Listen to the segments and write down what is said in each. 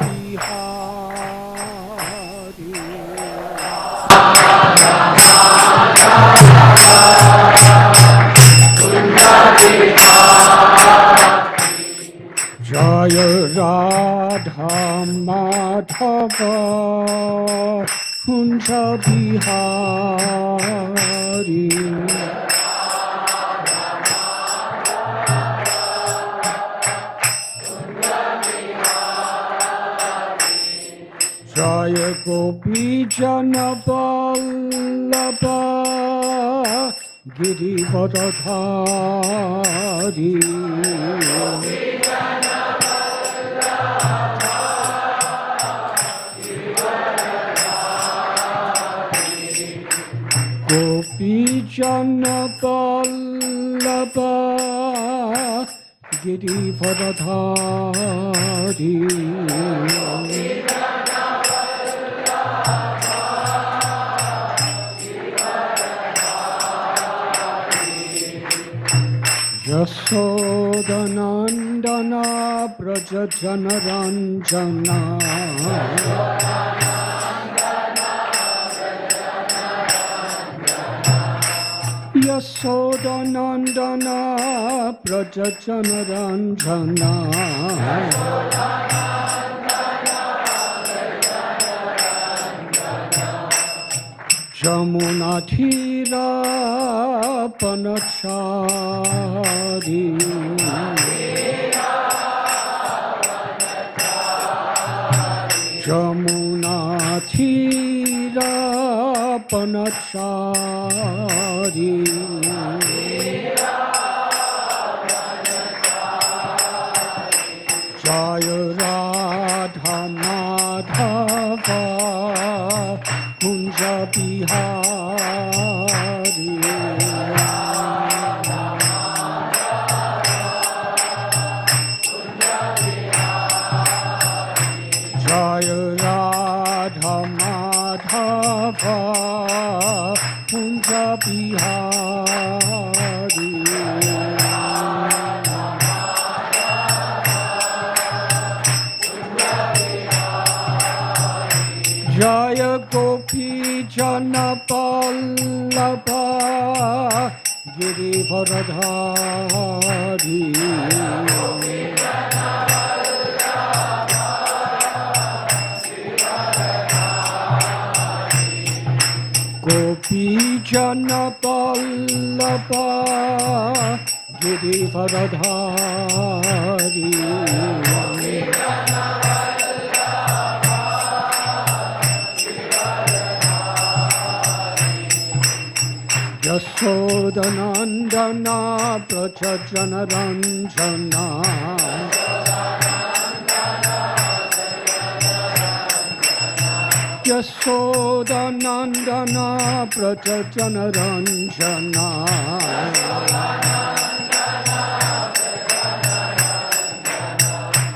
Bihari. Jaya Radha Madhava Kunja Bihari. Jaya Gopi Jana Vallabha Girivardhari. Gopi Jana Vallabha Girivardhari. Yashodanandana Braja Janaranjana. Yashodanandana Braja Janaranjana. Jamuna Thira Panachari. Jamuna Thira Panachari. Jaya Radha Madhava Kunja Bihari. Jaya Radha Madhava Kunja Bihari. Jaya Gopi Jana Vallabha Girivardhari. Gopi Jana Vallabha Girivardhari. Yashodanandana Braja Janaranjana. Yashodanandana Braja Janaranjana.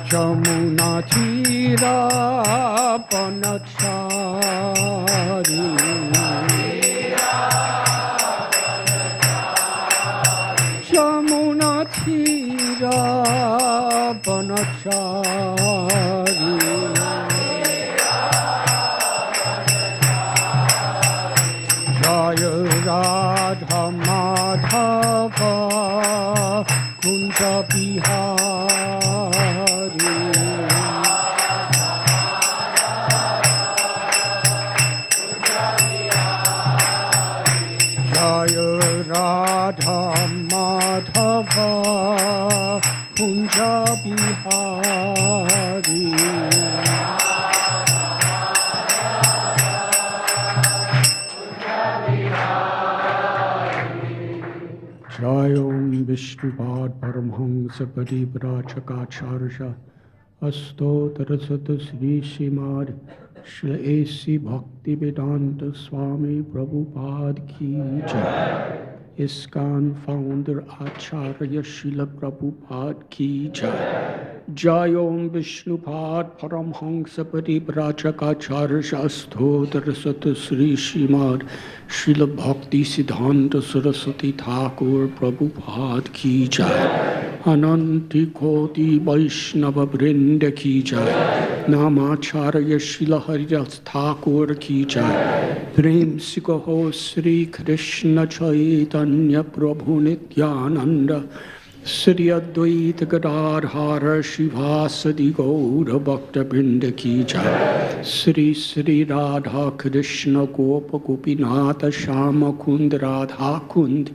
Jamuna Thira Panachari. Jamuna Thira Panachari. Jaya Radha Madhava Kunja Bihari. Jaya Radha Madhava Kunja Bihari. Jayom Vishnupad Paramhamsa Parivrajakacharya Astotarasata Sri Srimad Shri A.C. Bhaktivedanta Swami Prabhupada Ki Jai. ISKCON founder Acharya Srila Prabhupada Ki Jai. Jayom Vishnupad Paramhamsa Parivrajakacharya Astotarasata Sri Srimad Srila Bhakti Siddhanta Saraswati Thakur Prabhupada Ki Jai. Ananti Koti Vaishnava Vrinda Ki Jai. नामाचार्य शिला हरिदास ठाकुर की जय। प्रेम से कहो श्री कृष्ण चैतन्य प्रभु नित्यानंद श्री अद्वैत गदाधर शिवासदि गौर भक्तवृंद की जय। श्री श्री राधा कृष्ण गोप गोपीनाथ श्याम कुंद राधा कुंद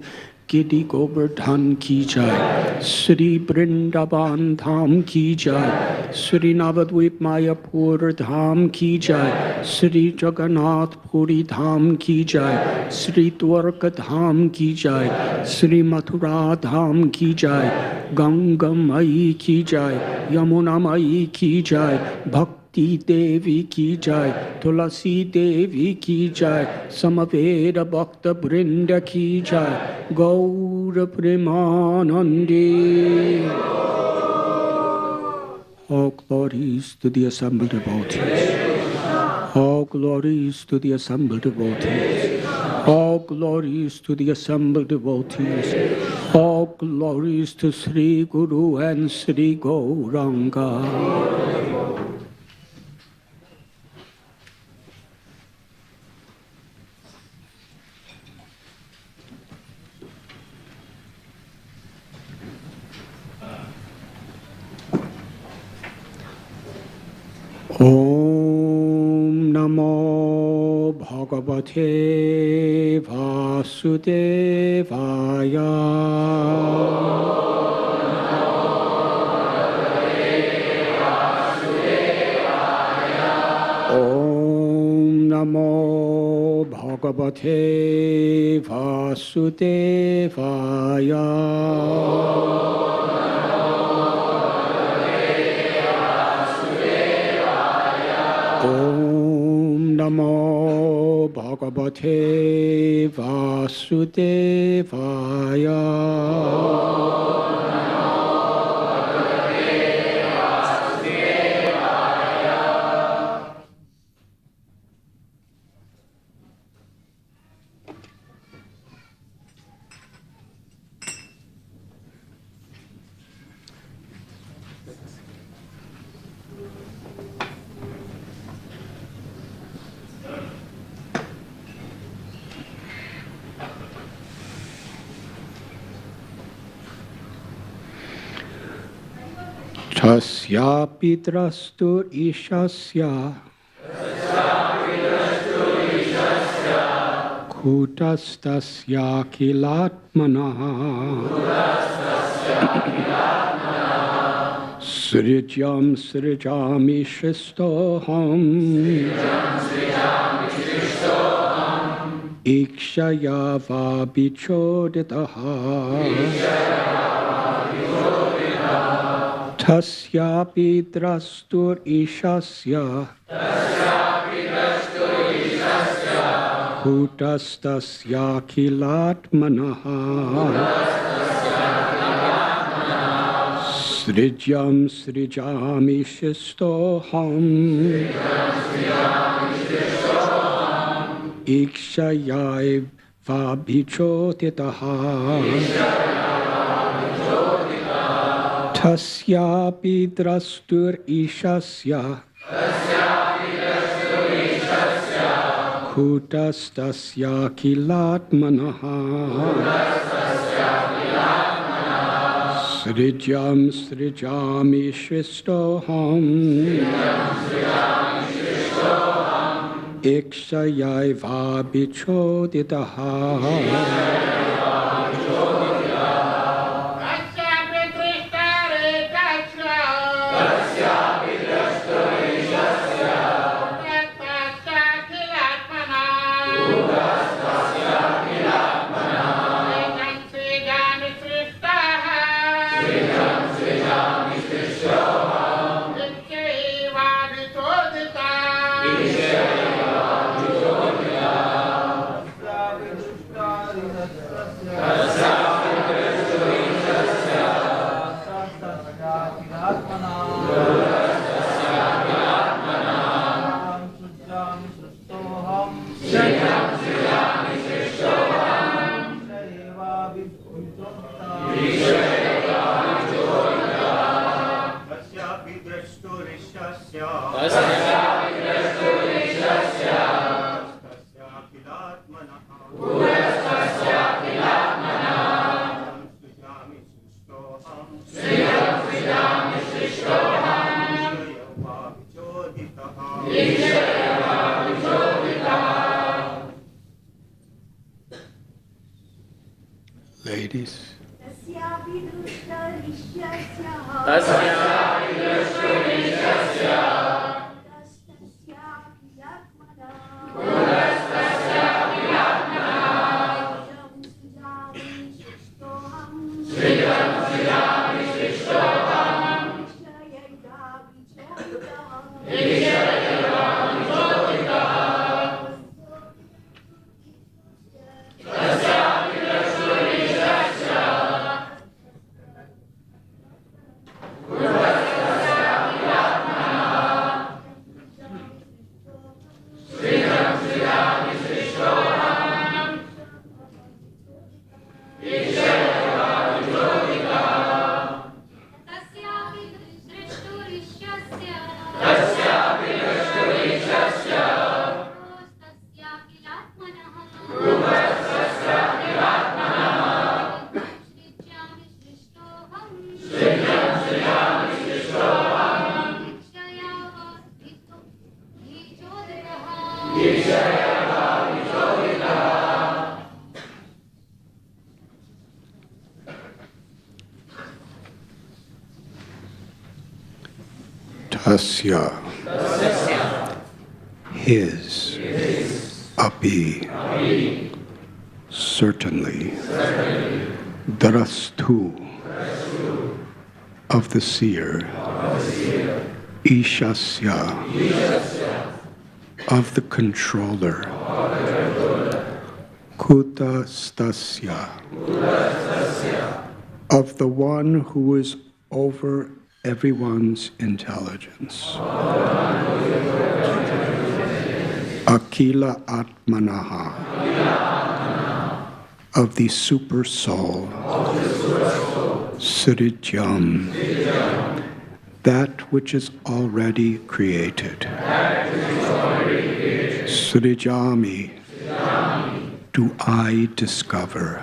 गिरि गोवर्धन की जय। श्री वृंदावन धाम की जय। श्री नवद्वीप मायापुर धाम की जय। श्री जगन्नाथ पुरी धाम की जय। श्री द्वारका धाम की जय। श्री मथुरा धाम की जय। गंगा मई की जय। यमुना मई की जय। भक्ति देवी की जय। तुलसी देवी की जय। समवेद भक्त वृंद की जय। गौर प्रेमानंदे। All glories to the assembled devotees. All glories to the assembled devotees. All glories to the assembled devotees. All glories to Sri Guru and Sri Gauranga. Om Namo Bhagavate Vasudevaya. Om Namo Bhagavate Vasudevaya. Om Namo Bhagavate Vasudevaya. Tasyapi drastur ishasya kutastasya kilatmanaha srijam srijami shristoham ikshaya vabichoditaha Tasyapi drastur ishasya kutastasya kilatmanaha srijam srijami shistoham ikshayai vabhichotitaha Tasyapi drastur ishasya kutastasya kilatmanaha srijam srijami shristoham ikshayai vabhichoditaha Ladies. Tasya, his, api, certainly, drastu, of the seer, ishasya, of the controller, kutastasya, of the one who is over everyone's intelligence. Akila Atmanaha, of the super soul. Srijam, that which is already created. Srijami, do I discover.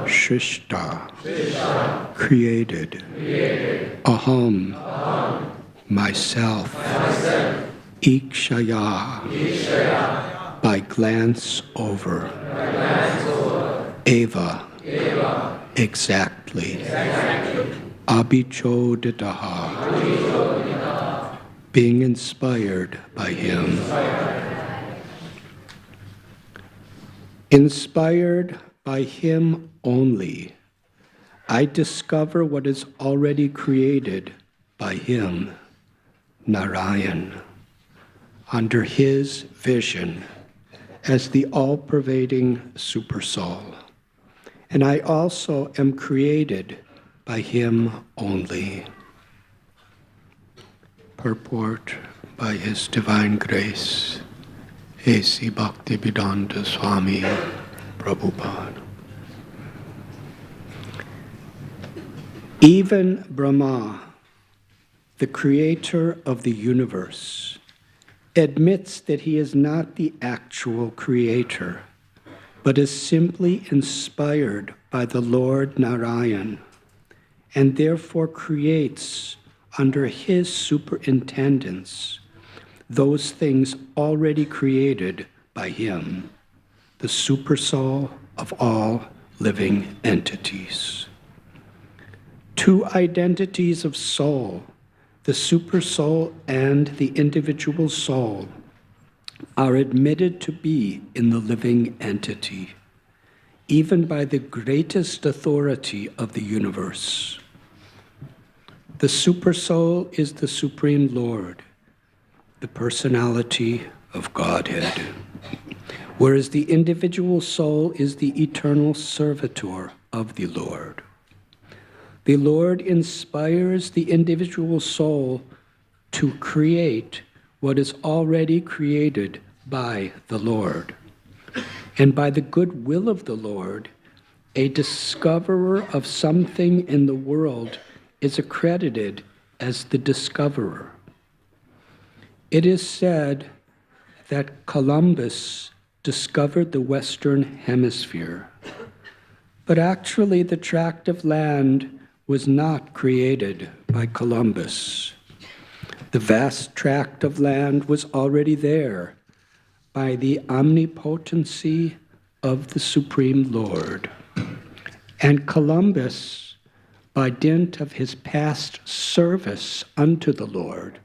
Shishta, created. Aham, myself. Ikshaya, by glance over. Eva, exactly. Abhichoditaha, being inspired by him. Inspired by him only, I discover what is already created by him, Narayan, under his vision as the all-pervading Supersoul. And I also am created by him only. Purport by His Divine Grace, A.C. Bhaktivedanta Swami Prabhupada. Even Brahma, the creator of the universe, admits that he is not the actual creator, but is simply inspired by the Lord Narayan, and therefore creates under his superintendence those things already created by him, the supersoul of all living entities. Two identities of soul, the supersoul and the individual soul, are admitted to be in the living entity, even by the greatest authority of the universe. The Supersoul is the Supreme Lord, the personality of Godhead, whereas the individual soul is the eternal servitor of the Lord. The Lord inspires the individual soul to create what is already created by the Lord. And by the good will of the Lord, a discoverer of something in the world is accredited as the discoverer. It is said that Columbus discovered the Western Hemisphere, but actually the tract of land was not created by Columbus. The vast tract of land was already there by the omnipotency of the Supreme Lord. And Columbus, by dint of his past service unto the Lord,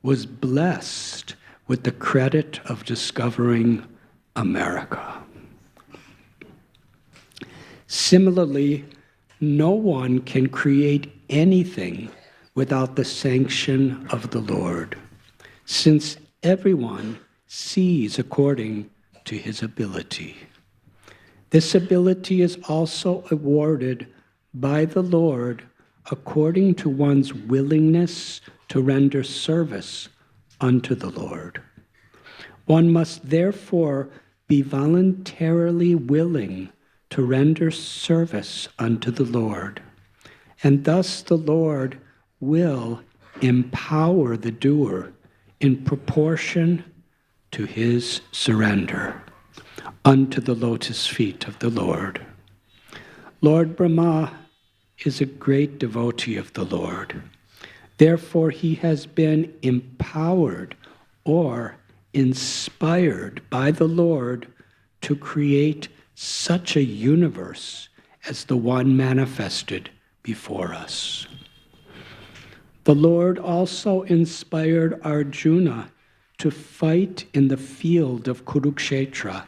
was blessed with the credit of discovering America. Similarly, no one can create anything without the sanction of the Lord, since everyone sees according to his ability. This ability is also awarded by the Lord according to one's willingness to render service unto the Lord. One must therefore be voluntarily willing to render service unto the Lord, and thus the Lord will empower the doer in proportion to his surrender unto the lotus feet of the Lord. Lord Brahma is a great devotee of the Lord. Therefore, he has been empowered or inspired by the Lord to create such a universe as the one manifested before us. The Lord also inspired Arjuna to fight in the field of Kurukshetra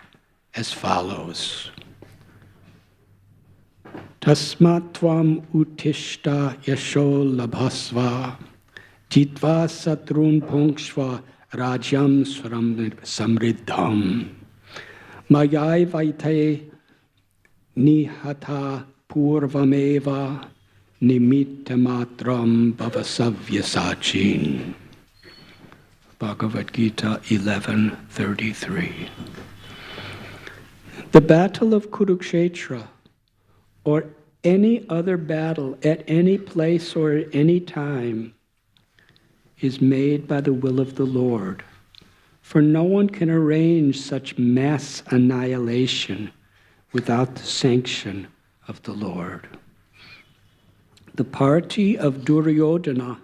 as follows. Tasmat tvam utishta yasho labhasva jitva satrun pungshva rajyam samriddham mayai vaite nihata purvameva nimittamatram bhavasavyasachin. Bhagavad Gita 11:33. The battle of Kurukshetra, or any other battle at any place or at any time, is made by the will of the Lord. For no one can arrange such mass annihilation without the sanction of the Lord. The party of Duryodhana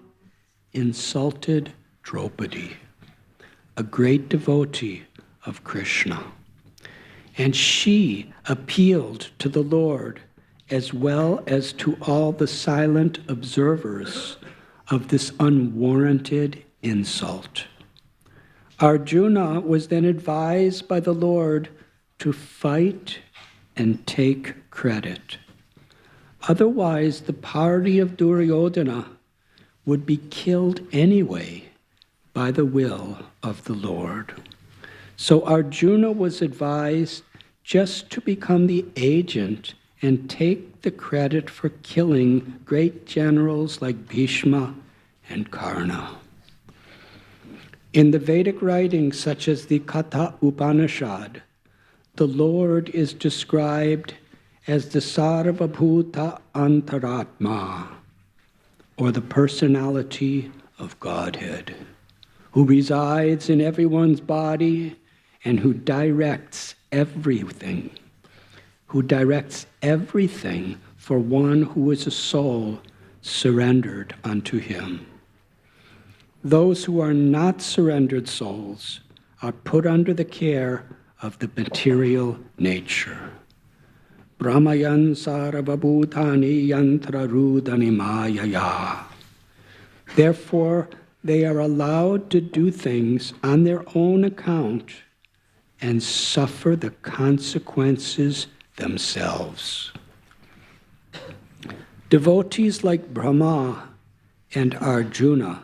insulted Draupadi, a great devotee of Krishna. And she appealed to the Lord as well as to all the silent observers of this unwarranted insult. Arjuna was then advised by the Lord to fight and take credit. Otherwise, the party of Duryodhana would be killed anyway by the will of the Lord. So Arjuna was advised just to become the agent and take the credit for killing great generals like Bhishma and Karna. In the Vedic writings such as the Katha Upanishad, the Lord is described as the Sarvabhuta Antaratma, or the personality of Godhead, who resides in everyone's body and who directs everything for one who is a soul surrendered unto him. Those who are not surrendered souls are put under the care of the material nature. Brahmayan sarvabhutani yantrarudani mayaya. Therefore, they are allowed to do things on their own account and suffer the consequences themselves. Devotees like Brahma and Arjuna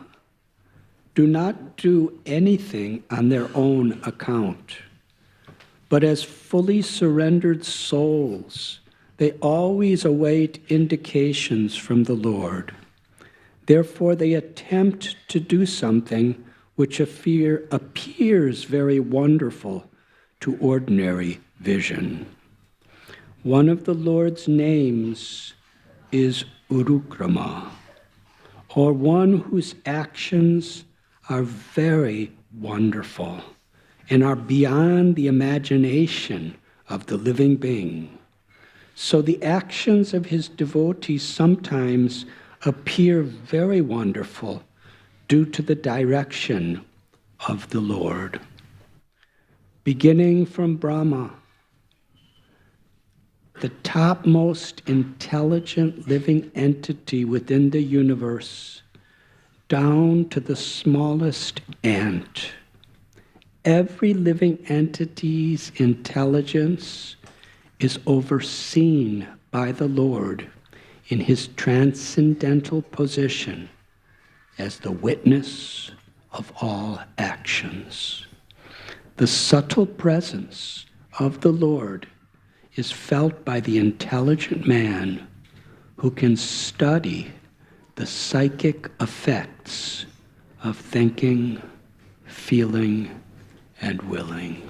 do not do anything on their own account, but as fully surrendered souls, they always await indications from the Lord. Therefore, they attempt to do something which appears very wonderful to ordinary vision. One of the Lord's names is Urukrama, or one whose actions are very wonderful and are beyond the imagination of the living being. So the actions of his devotees sometimes appear very wonderful due to the direction of the Lord. Beginning from Brahma, the topmost intelligent living entity within the universe, down to the smallest ant. Every living entity's intelligence is overseen by the Lord in his transcendental position as the witness of all actions. The subtle presence of the Lord is felt by the intelligent man who can study the psychic effects of thinking, feeling, and willing.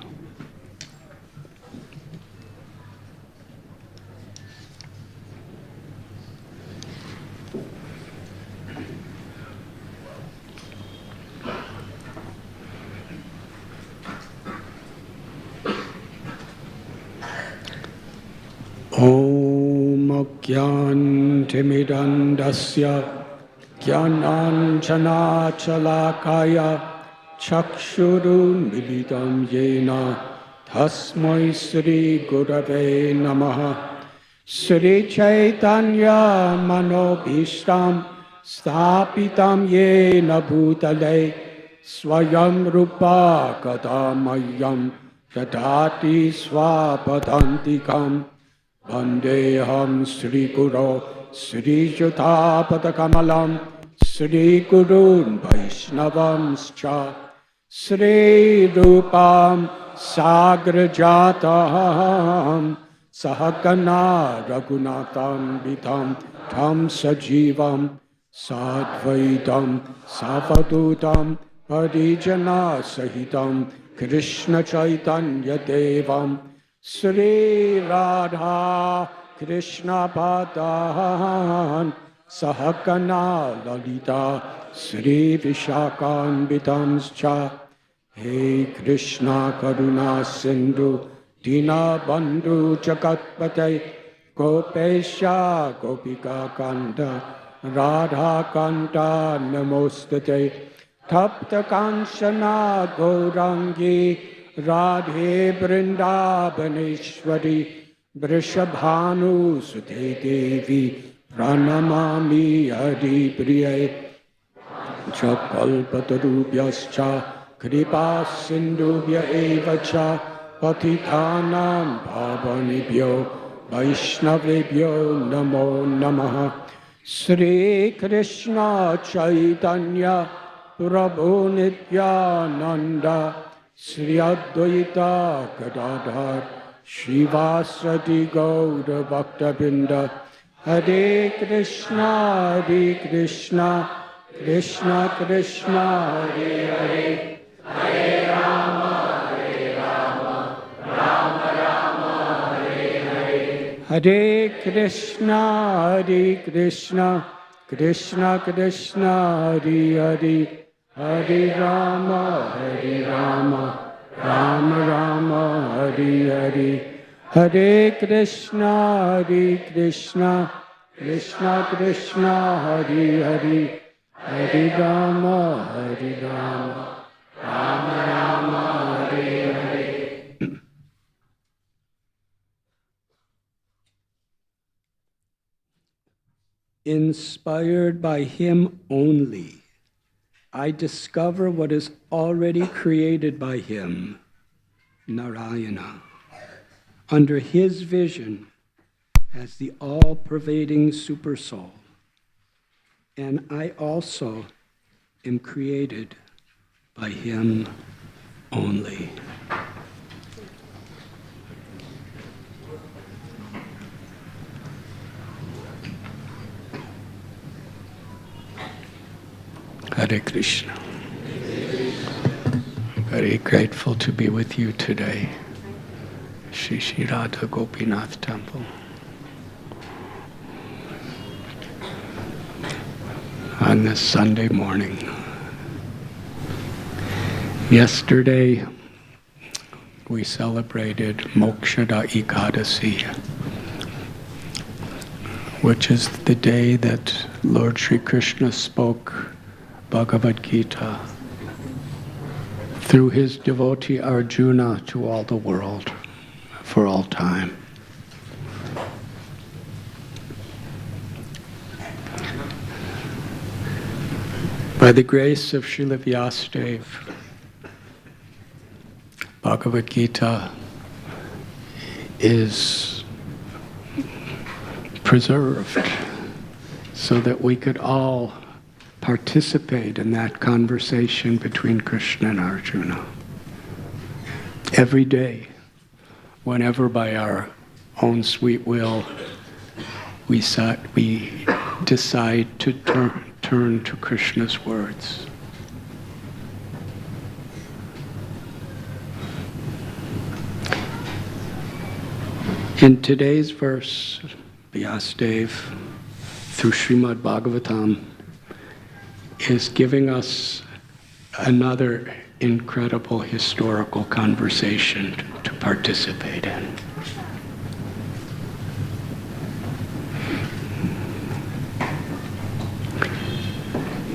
Om Gyantimidandasya Gyananjana Chalakaya Chakshurun Militam Yena Tasmai Sri Gurave Namaha Sri Chaitanya Manobhishtam Stapitam Yena Bhutale Swayam Rupa Kadamayam Yadati Swapadantikam Vandeham Sri Guru Sri Jutapatakamalam Sri Gurun Vaishnavamscha Sri Rupam Sagrajatam Sahakana Raghunatam Vitam Tam Sajivam Sadvaitam Savadutam Parijana Sahitam Krishna Chaitanya Devam Sri Radha Krishna Padan Sahakana Lalita Sri Vishakan Vitamscha Hey Krishna Karuna Sindhu Dina Bandhu Jagatpate Gopesha Gopika Kanta Radha Kanta Namostate Tapta Kanchana Gaurangi Radhe Vrindavaneshwari Vrishabhanu Sute Devi Pranamami Hari Priya Chakalpatarubhyascha Kripa Sindhubhya Evacha Patithanam Bhavanibhyo Vaishnavibhyo Namo Namaha Sri Krishna Chaitanya Prabhu Nityananda Sri Advaita Gadadhar Shivasati Gaura Bhaktabinda Hare Krishna Krishna Krishna Hare Hare Hare Rama Rama Rama Hare Hare Hare Krishna Krishna Krishna Hare Hare Hare Rama Rama Rama Hare Hare Hare Krishna Krishna Krishna Hare Hare Hare Rama Rama Rama Hare Hare. Inspired by him only, I discover what is already created by him, Narayana, under his vision as the all-pervading Supersoul. And I also am created by him only. Hare Krishna. I'm very grateful to be with you today. Shri Radha Gopinath Temple. On this Sunday morning. Yesterday, we celebrated Mokshada Ekadasi, which is the day that Lord Sri Krishna spoke Bhagavad Gita through his devotee Arjuna to all the world for all time. By the grace of Srila Vyasadeva, Bhagavad Gita is preserved so that we could all participate in that conversation between Krishna and Arjuna. Every day, whenever by our own sweet will we decide to turn to Krishna's words. In today's verse, Vyasadeva, through Srimad Bhagavatam, is giving us another incredible historical conversation to participate in.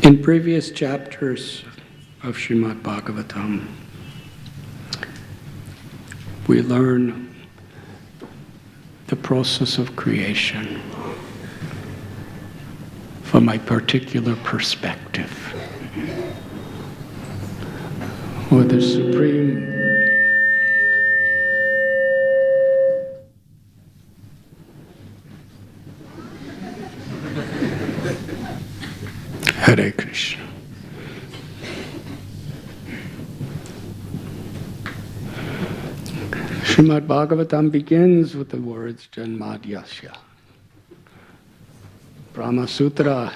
In previous chapters of Srimad Bhagavatam, we learn the process of creation from a particular perspective, where the Supreme Hare Krishna. Srimad Bhagavatam begins with the words Janmadyasya. Brahma Sutra,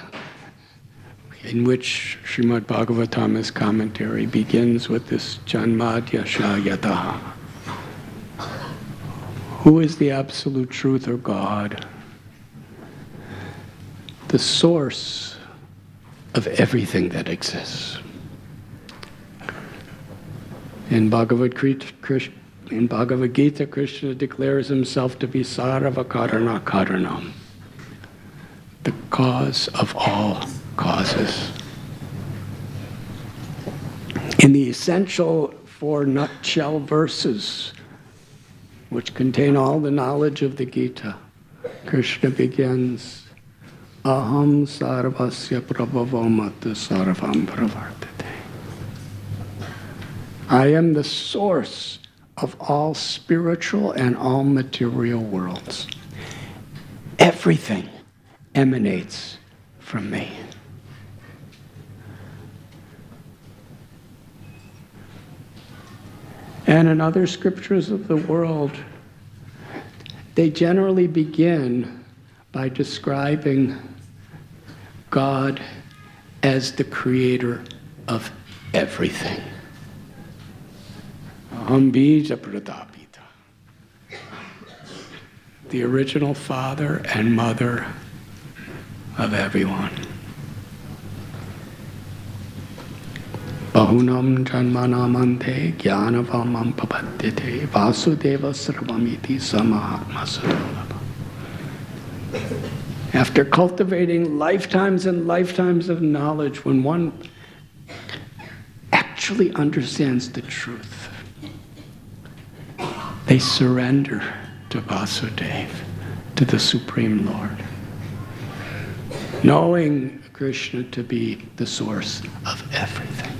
in which Srimad Bhagavatam is commentary, begins with this Janmadyasya Yataha. Who is the absolute truth or God? The source of everything that exists. In Bhagavad Gita, Krishna declares himself to be Sarva Karana Karanam, the cause of all causes. In the essential 4 nutshell verses, which contain all the knowledge of the Gita, Krishna begins, Aham sarvasya prabhavam sarvam pravartate. I am the source of all spiritual and all material worlds. Everything emanates from me. And in other scriptures of the world, they generally begin by describing God as the creator of everything. Aham bija pradapita. The original father and mother of everyone. Bahunam janmanamante jnanavamam papadyate vasudeva sarvamiti samahatma sadalabha. After cultivating lifetimes and lifetimes of knowledge, when one actually understands the truth, they surrender to Vasudeva, to the Supreme Lord, knowing Krishna to be the source of everything.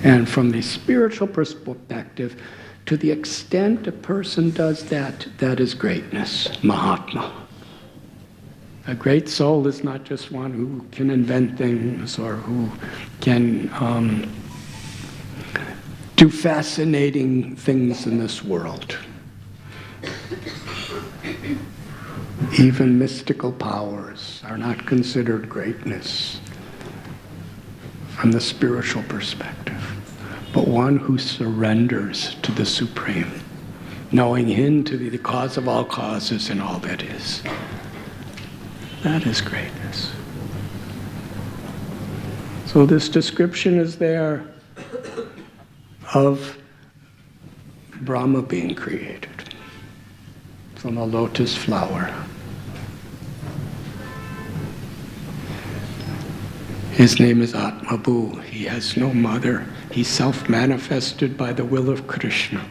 And from the spiritual perspective, to the extent a person does that, that is greatness, Mahatma. A great soul is not just one who can invent things or who can do fascinating things in this world. Even mystical powers are not considered greatness from the spiritual perspective, but one who surrenders to the Supreme, knowing Him to be the cause of all causes and all that is. That is greatness. So this description is there of Brahma being created from a lotus flower. His name is Atmabhu. He has no mother. He's self-manifested by the will of Krishna.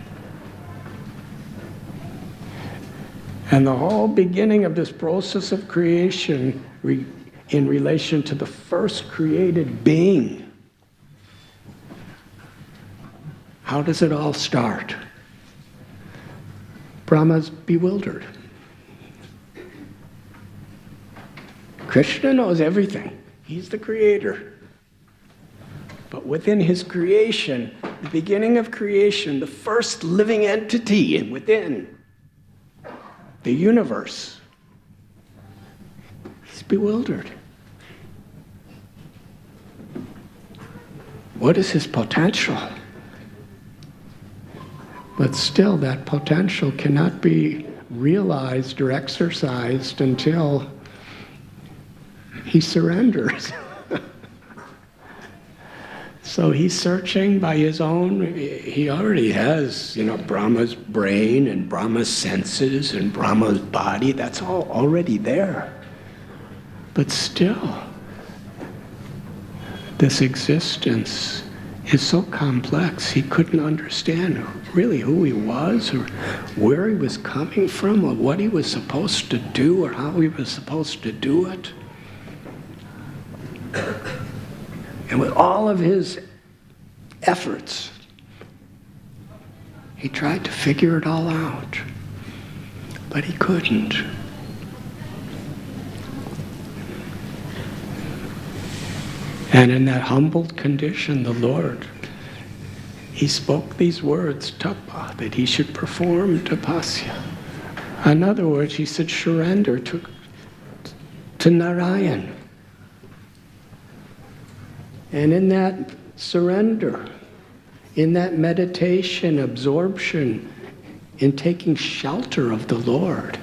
And the whole beginning of this process of creation in relation to the first created being, how does it all start? Brahma's bewildered. Krishna knows everything. He's the creator. But within his creation, the beginning of creation, the first living entity within the universe, he's bewildered. What is his potential? But still, that potential cannot be realized or exercised until he surrenders. So he's searching by his own, he already has, Brahma's brain and Brahma's senses and Brahma's body, that's all already there. But still, this existence is so complex, he couldn't understand really who he was or where he was coming from or what he was supposed to do or how he was supposed to do it. And with all of his efforts, he tried to figure it all out, but he couldn't. And in that humbled condition, the Lord, he spoke these words, tapa, that he should perform tapasya. In other words, he said, surrender to Narayan. And in that surrender, in that meditation, absorption, in taking shelter of the Lord,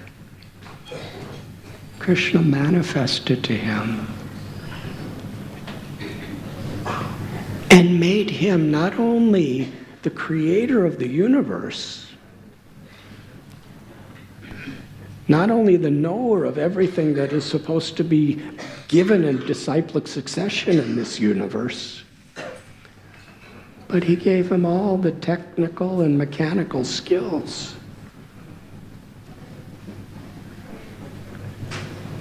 Krishna manifested to him and made him not only the creator of the universe, not only the knower of everything that is supposed to be given in disciplic succession in this universe, but he gave him all the technical and mechanical skills.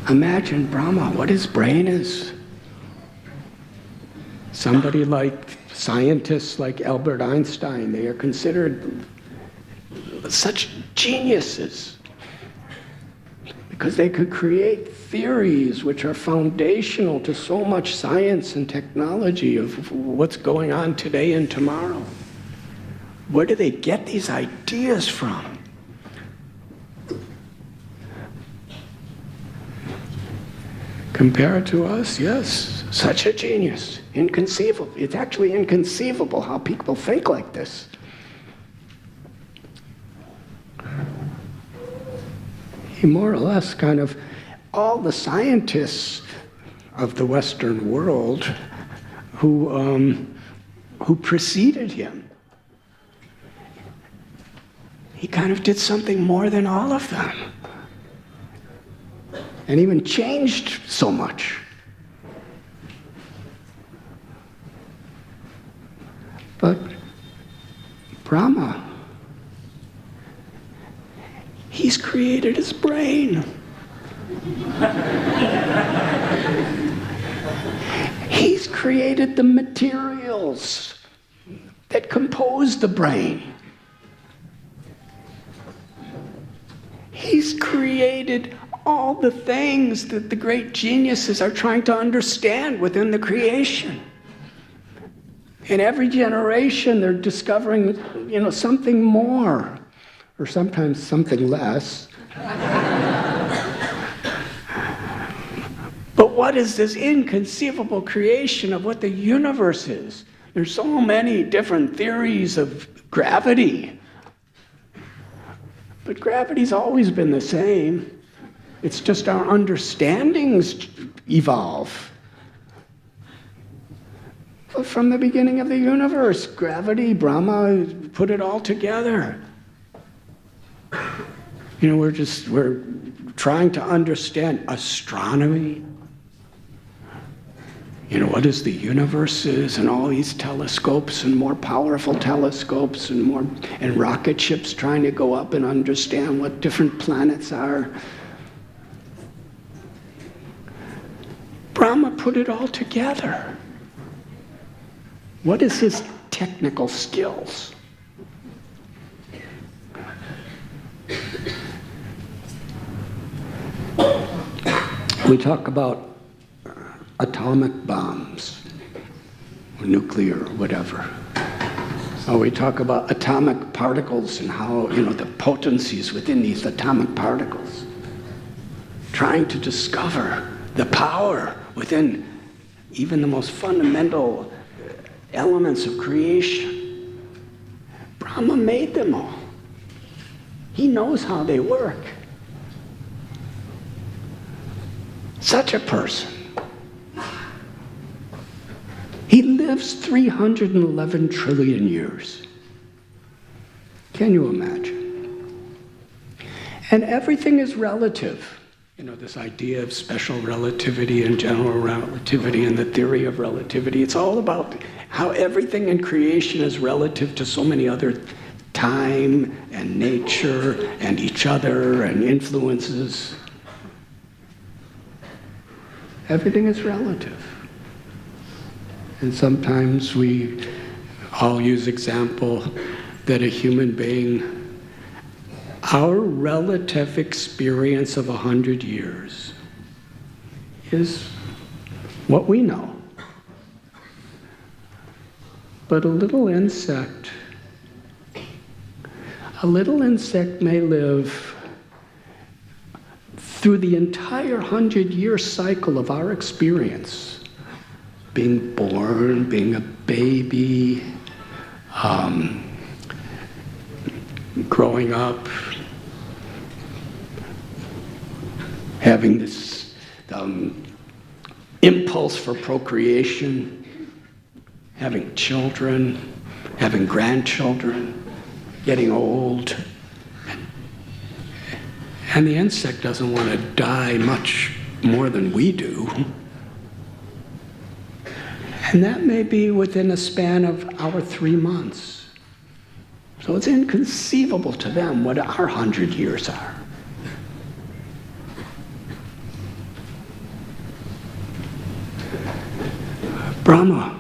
Imagine Brahma, what his brain is. Somebody like scientists like Albert Einstein, they are considered such geniuses because they could create theories which are foundational to so much science and technology of what's going on today and tomorrow. Where do they get these ideas from? Compared to us, yes, such a genius. Inconceivable. It's actually inconceivable how people think like this. He more or less kind of, all the scientists of the Western world who preceded him, he kind of did something more than all of them. And even changed so much. But Brahma, he's created his brain. He's created the materials that compose the brain. He's created all the things that the great geniuses are trying to understand within the creation. In every generation, they're discovering, something more, or sometimes something less. But what is this inconceivable creation of what the universe is? There's so many different theories of gravity. But gravity's always been the same. It's just our understandings evolve. But from the beginning of the universe, gravity, Brahma put it all together. We're trying to understand astronomy. what is the universe is, and all these telescopes and more powerful telescopes and rocket ships trying to go up and understand what different planets are. Brahma put it all together. What is his technical skills? We talk about atomic bombs, or nuclear, or whatever. Or we talk about atomic particles and how, the potencies within these atomic particles. Trying to discover the power within even the most fundamental elements of creation. Brahma made them all. He knows how they work. Such a person. He lives 311 trillion years. Can you imagine? And everything is relative. This idea of special relativity and general relativity and the theory of relativity, it's all about how everything in creation is relative to so many other time and nature and each other and influences. Everything is relative. And sometimes we all use example that a human being, our relative experience of 100 years is what we know. But a little insect may live through the entire 100-year cycle of our experience. Being born, being a baby, growing up, having this impulse for procreation, having children, having grandchildren, getting old. And the insect doesn't want to die much more than we do. And that may be within a span of our 3 months. So it's inconceivable to them what our 100 years are. Brahma,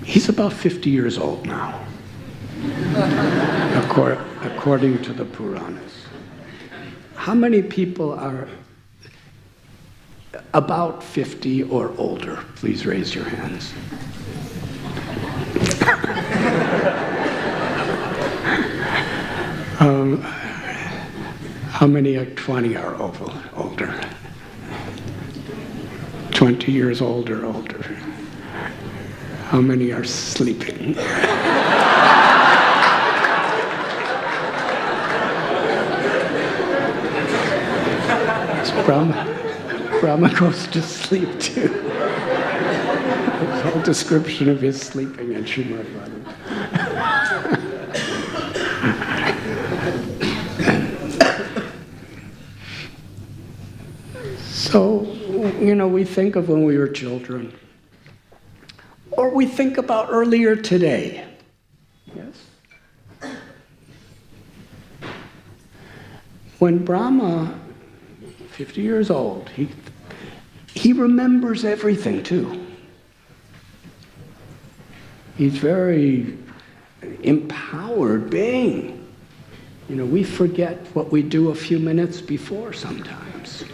he's about 50 years old now, according to the Puranas. How many people are about 50 or older? Please raise your hands. How many are 20 or older? 20 years old or older. How many are sleeping? Brahma goes to sleep too. The whole description of his sleeping in Srimad. So, we think of when we were children, or we think about earlier today. Yes? When Brahma, 50 years old, he remembers everything too. He's very empowered being. We forget what we do a few minutes before sometimes.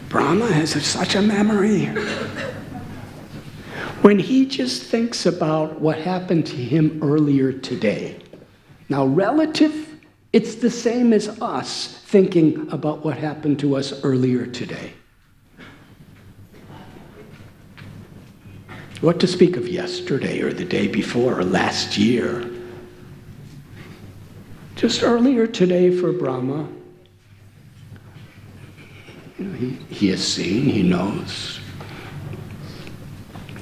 Brahma has such a memory. When he just thinks about what happened to him earlier today. Now, relative, it's the same as us thinking about what happened to us earlier today. What to speak of yesterday or the day before or last year? Just earlier today for Brahma, he has seen, he knows.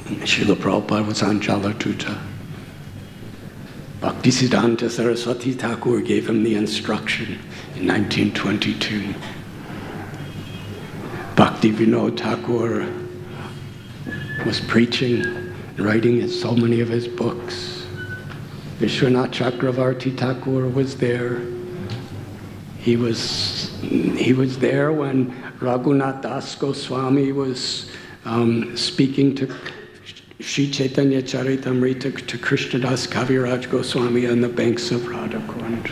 Srila Prabhupada was on Jalatuta. Bhaktisiddhanta Saraswati Thakur gave him the instruction in 1922. Bhaktivinoda Thakur was preaching and writing in so many of his books. Vishwanath Chakravarti Thakur was there. He was there when Raghunath Das Goswami was speaking to Sri Chaitanya Charitamrita to Krishnadas Kaviraj Goswami on the banks of Radha Kund.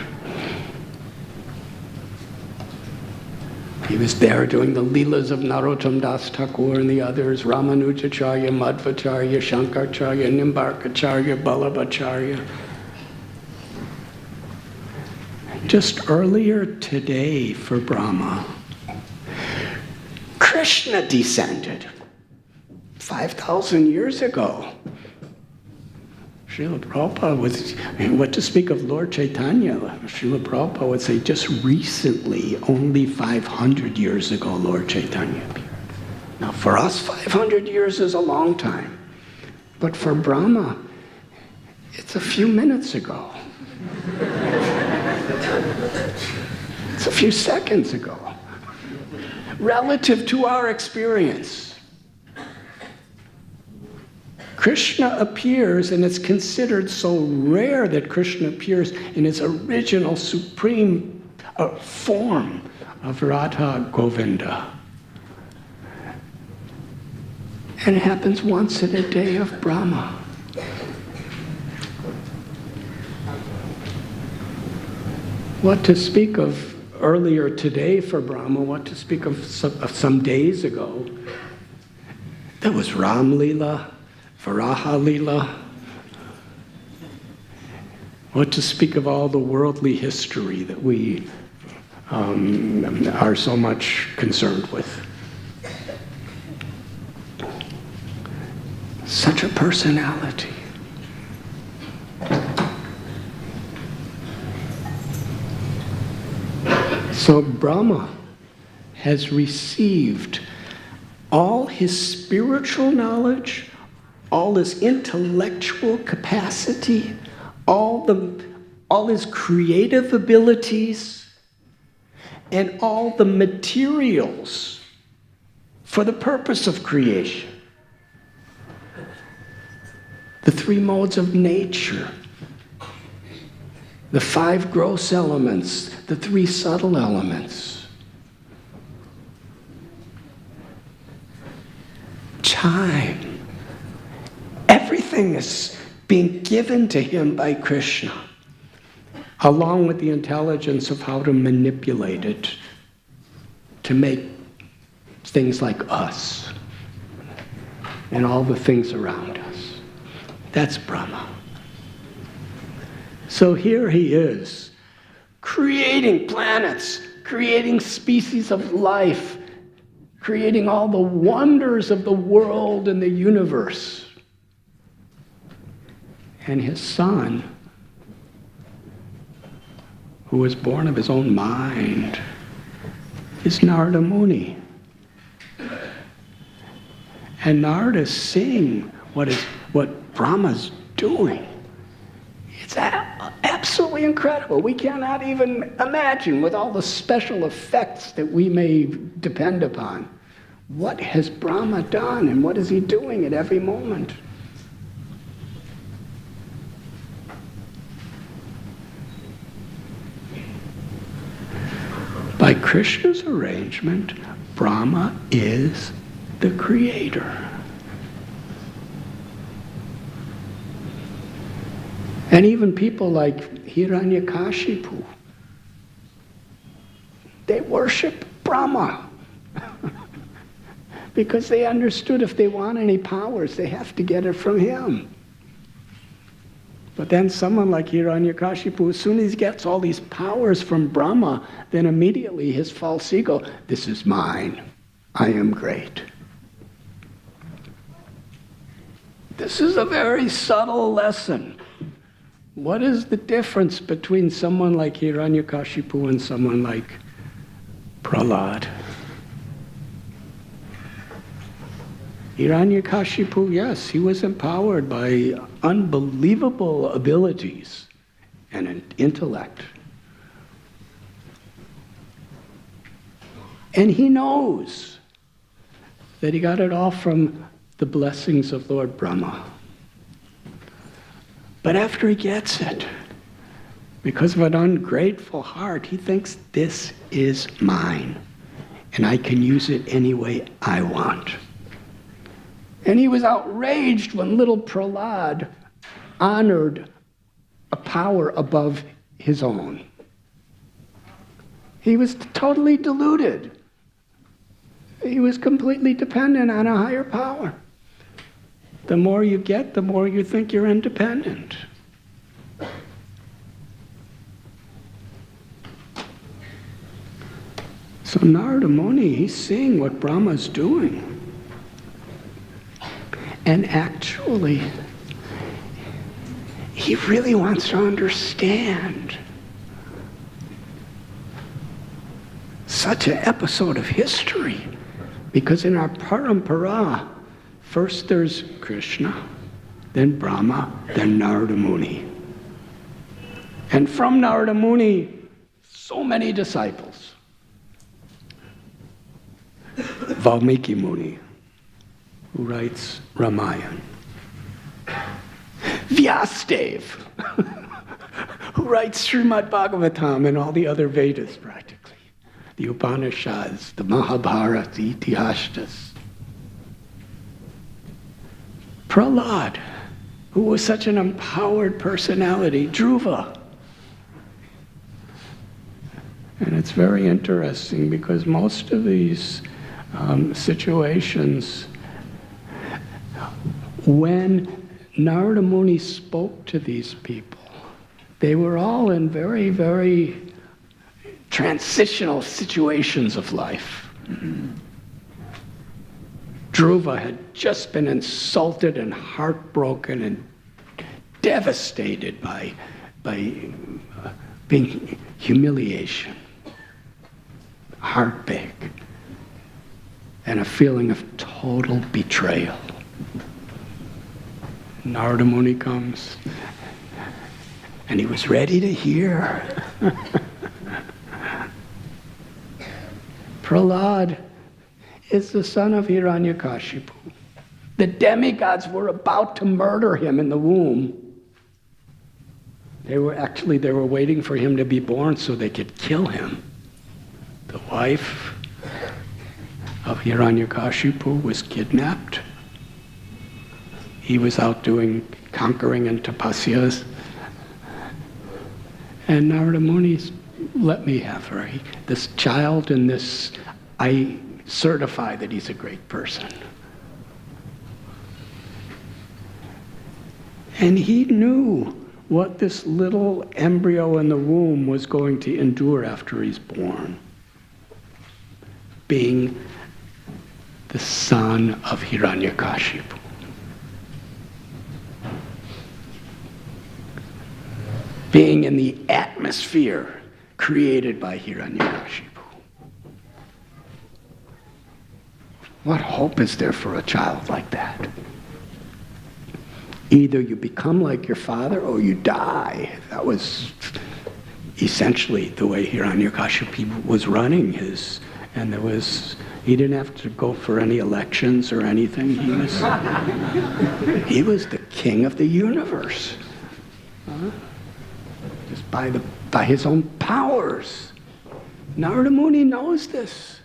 He was there doing the Leelas of Narottam Das Thakur and the others, Ramanujacharya, Madhvacharya, Shankaracharya, Nimbarkacharya, Ballabhacharya. Just earlier today for Brahma, Krishna descended 5,000 years ago. Srila Prabhupada was, what to speak of Lord Chaitanya, Srila Prabhupada would say just recently, only 500 years ago, Lord Chaitanya appeared. Now for us, 500 years is a long time. But for Brahma, it's a few minutes ago. It's a few seconds ago. Relative to our experience. Krishna appears, and it's considered so rare that Krishna appears in his original supreme form of Radha Govinda. And it happens once in a day of Brahma. What to speak of earlier today for Brahma, what to speak of some days ago. There was Ram Leela, Varaha Leela. What to speak of all the worldly history that we are so much concerned with. Such a personality. So Brahma has received all his spiritual knowledge, all his intellectual capacity, all his creative abilities, and all the materials for the purpose of creation. The three modes of nature, the five gross elements, the three subtle elements. Time. Everything is being given to him by Krishna, along with the intelligence of how to manipulate it to make things like us and all the things around us. That's Brahma. So here he is, creating planets, creating species of life, creating all the wonders of the world and the universe. And his son, who was born of his own mind, is Narada Muni. And Narada's seeing what Brahma's doing. It's absolutely incredible. We cannot even imagine, with all the special effects that we may depend upon, what has Brahma done and what is he doing at every moment. By Krishna's arrangement, Brahma is the creator. And even people like Hiranyakashipu, they worship Brahma because they understood if they want any powers, they have to get it from him. But then someone like Hiranyakashipu, as soon as he gets all these powers from Brahma, then immediately his false ego, this is mine, I am great. This is a very subtle lesson. What is the difference between someone like Hiranyakashipu and someone like Prahlad? Hiranyakashipu, yes, he was empowered by unbelievable abilities and an intellect. And he knows that he got it all from the blessings of Lord Brahma. But after he gets it, because of an ungrateful heart, he thinks this is mine, and I can use it any way I want. And he was outraged when little Prahlad honored a power above his own. He was totally deluded. He was completely dependent on a higher power. The more you get, the more you think you're independent. So Narada Muni, he's seeing what Brahma's doing. And actually, he really wants to understand such an episode of history. Because in our parampara, first there's Krishna, then Brahma, then Narada Muni. And from Narada Muni, so many disciples. Valmiki Muni, who writes Ramayana. Vyasadeva, who writes Srimad Bhagavatam and all the other Vedas practically. The Upanishads, the Mahabharata, the Itihastas. Prahlad, who was such an empowered personality, Dhruva. And it's very interesting because most of these situations, when Narada Muni spoke to these people, they were all in very, very transitional situations of life. Dhruva had just been insulted and heartbroken and devastated by being humiliation, heartache, and a feeling of total betrayal. Narada Muni comes, and he was ready to hear. Prahlad is the son of Hiranyakashipu. The demigods were about to murder him in the womb. They were waiting for him to be born so they could kill him. The wife of Hiranyakashipu was kidnapped. He was out doing conquering and tapasyas. And Narada Muni, let me have her. This child and this, I certify that he's a great person. And he knew what this little embryo in the womb was going to endure after he's born. Being the son of Hiranyakashipu. Being in the atmosphere created by Hiranyakashipu. What hope is there for a child like that? Either you become like your father or you die. That was essentially the way Hiranyakashipu was running his, and he didn't have to go for any elections or anything. He was the king of the universe. Just by his own powers. Narada Muni knows this.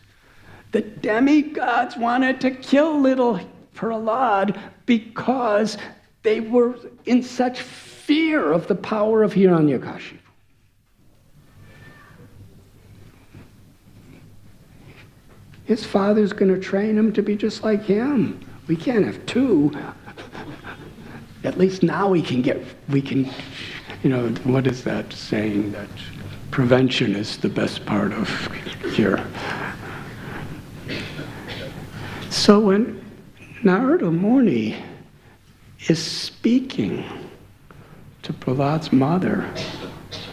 The demigods wanted to kill little Prahlad because they were in such fear of the power of Hiranyakashipu. His father's going to train him to be just like him. We can't have two. At least now we can, what is that saying? That prevention is the best part of cure. So when Narada Muni is speaking to Prahlad's mother,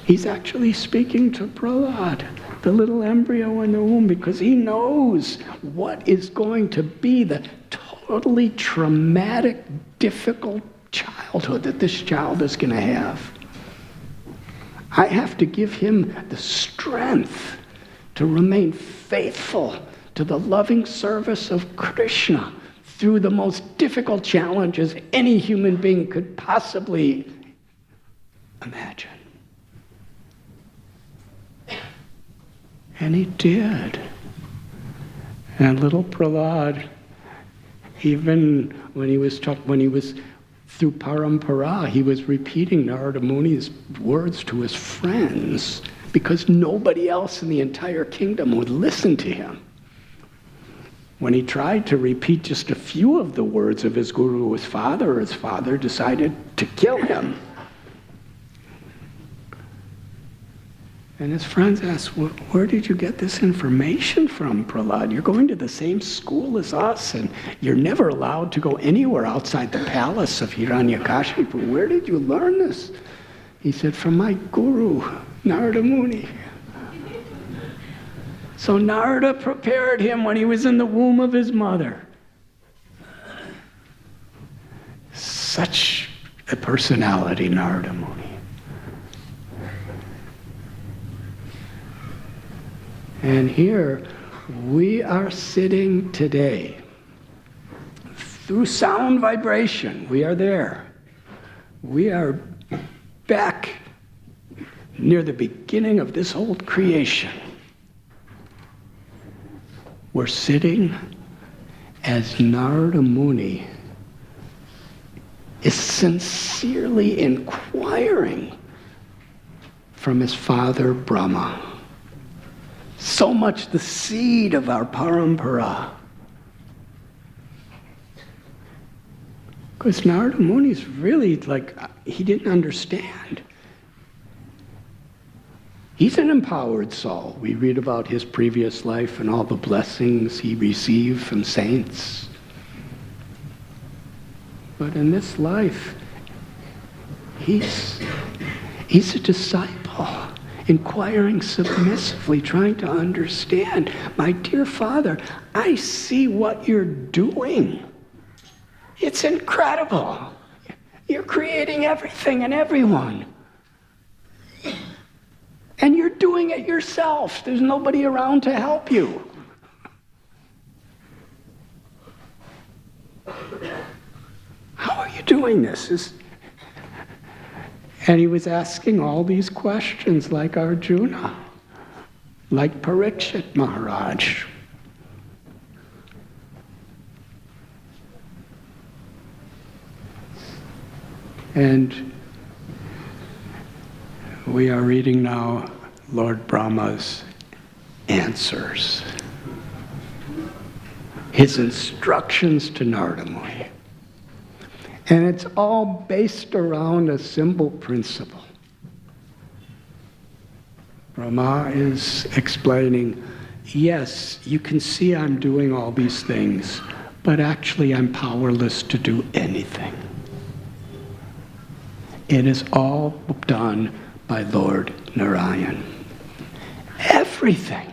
he's actually speaking to Prahlad, the little embryo in the womb, because he knows what is going to be the totally traumatic, difficult childhood that this child is going to have. I have to give him the strength to remain faithful to the loving service of Krishna through the most difficult challenges any human being could possibly imagine. And he did. And little Prahlad, even when he was through Parampara, he was repeating Narada Muni's words to his friends because nobody else in the entire kingdom would listen to him. When he tried to repeat just a few of the words of his guru, his father decided to kill him. And his friends asked, where did you get this information from, Prahlad? You're going to the same school as us, and you're never allowed to go anywhere outside the palace of Hiranyakashipu. Where did you learn this? He said, from my guru, Narada Muni. So Narada prepared him when he was in the womb of his mother. Such a personality, Narada Muni. And here we are sitting today. Through sound vibration, we are there. We are back near the beginning of this old creation. We're sitting as Narada Muni is sincerely inquiring from his father Brahma. So much the seed of our parampara. Because Narada Muni's really he didn't understand. He's an empowered soul. We read about his previous life and all the blessings he received from saints. But in this life, he's a disciple, inquiring submissively, trying to understand. My dear Father, I see what you're doing. It's incredible. You're creating everything and everyone. And you're doing it yourself. There's nobody around to help you. How are you doing this? And he was asking all these questions like Arjuna, like Parikshit Maharaj. And we are reading now Lord Brahma's answers, his instructions to Narada Muni. And it's all based around a simple principle. Brahma is explaining, yes, you can see I'm doing all these things, but actually I'm powerless to do anything. It is all done by Lord Narayan. Everything.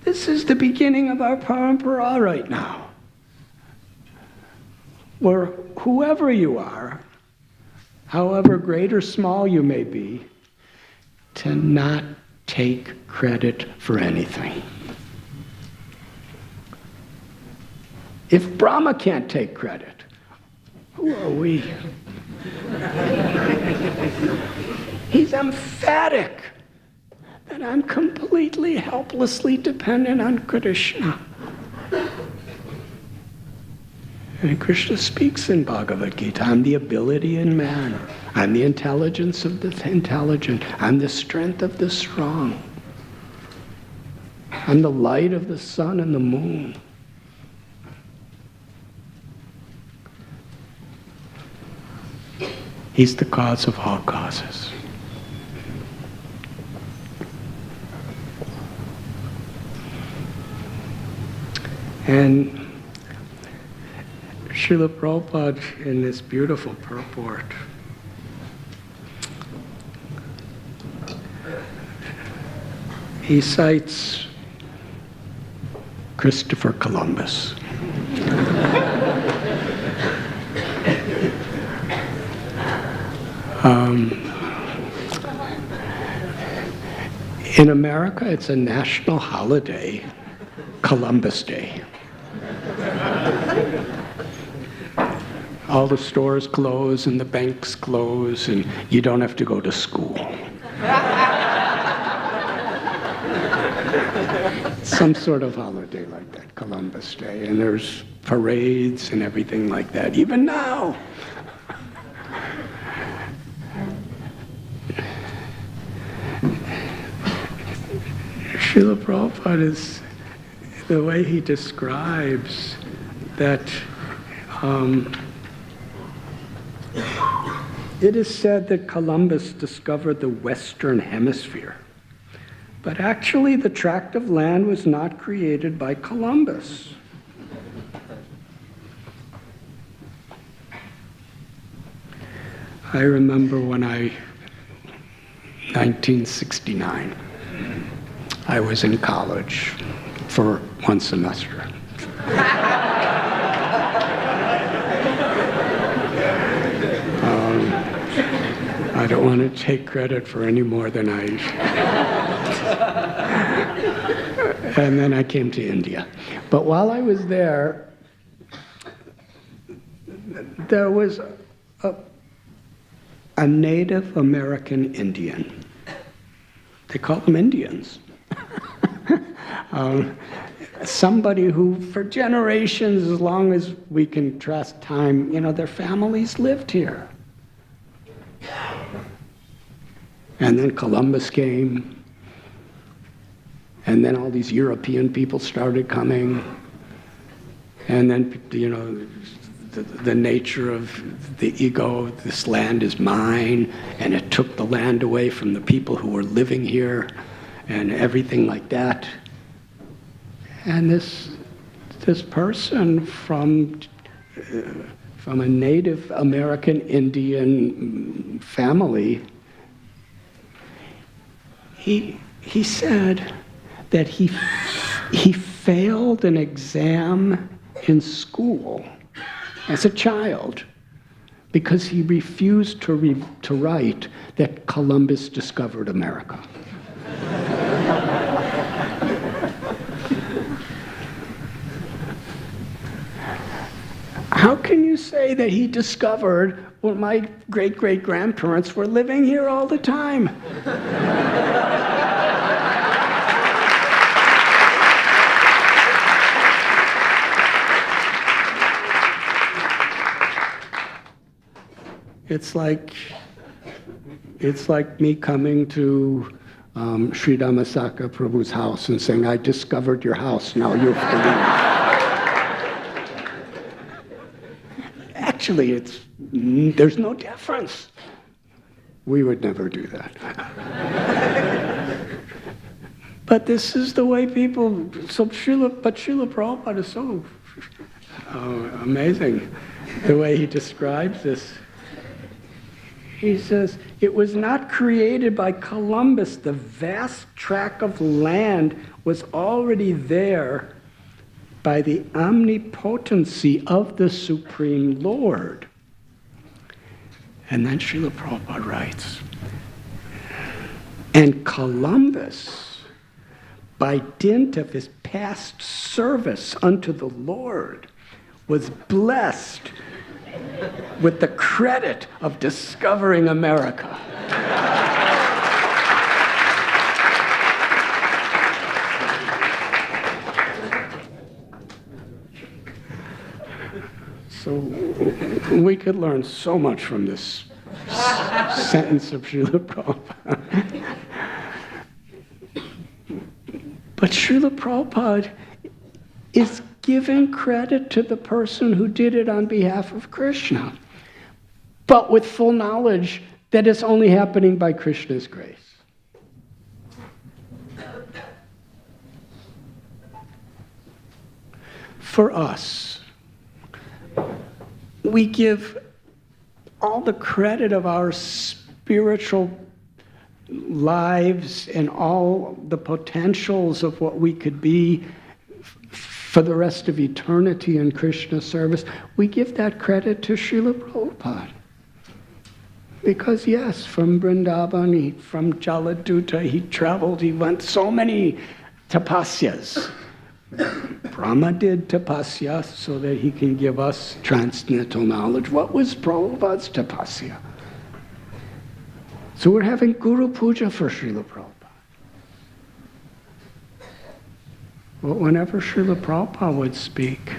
This is the beginning of our parampara right now. Where whoever you are, however great or small you may be, to not take credit for anything. If Brahma can't take credit, who are we? He's emphatic that I'm completely, helplessly dependent on Krishna. And Krishna speaks in Bhagavad Gita, I'm the ability in man. I'm the intelligence of the intelligent. I'm the strength of the strong. I'm the light of the sun and the moon. He's the cause of all causes. And Srila Prabhupada, in this beautiful purport, he cites Christopher Columbus. In America, it's a national holiday, Columbus Day. All the stores close and the banks close and you don't have to go to school. Some sort of holiday like that, Columbus Day, and there's parades and everything like that, even now. Srila Prabhupada is, the way he describes that it is said that Columbus discovered the Western Hemisphere. But actually, the tract of land was not created by Columbus. I remember when 1969, I was in college for one semester. I don't want to take credit for any more than I... And then I came to India. But while I was there, there was a Native American Indian. They call them Indians. Somebody who, for generations, as long as we can trust time, their families lived here. And then Columbus came, and then all these European people started coming, and then, the nature of the ego, this land is mine, and it took the land away from the people who were living here, and everything like that. And this person from a Native American Indian family, he said that he failed an exam in school as a child because he refused to write that Columbus discovered America. How can you say that he discovered, well, my great-great-grandparents were living here all the time? It's like me coming to Sri Dhammasaka Prabhu's house and saying, I discovered your house, now you have to leave. Actually, there's no difference. We would never do that. But this is the way people, Srila Prabhupada is so amazing, the way he describes this. He says, it was not created by Columbus. The vast tract of land was already there by the omnipotency of the Supreme Lord. And then Srila Prabhupada writes, and Columbus, by dint of his past service unto the Lord, was blessed with the credit of discovering America. So we could learn so much from this sentence of Srila Prabhupada. But Srila Prabhupada is giving credit to the person who did it on behalf of Krishna, but with full knowledge that it's only happening by Krishna's grace. For us, we give all the credit of our spiritual lives and all the potentials of what we could be for the rest of eternity in Krishna service. We give that credit to Srila Prabhupada. Because yes, from Vrindavan, from Jaladuta, he traveled, he went so many tapasyas. Brahma did tapasya so that he can give us transcendental knowledge. What was Prabhupada's tapasya? So we're having Guru Puja for Srila Prabhupada. But whenever Srila Prabhupada would speak,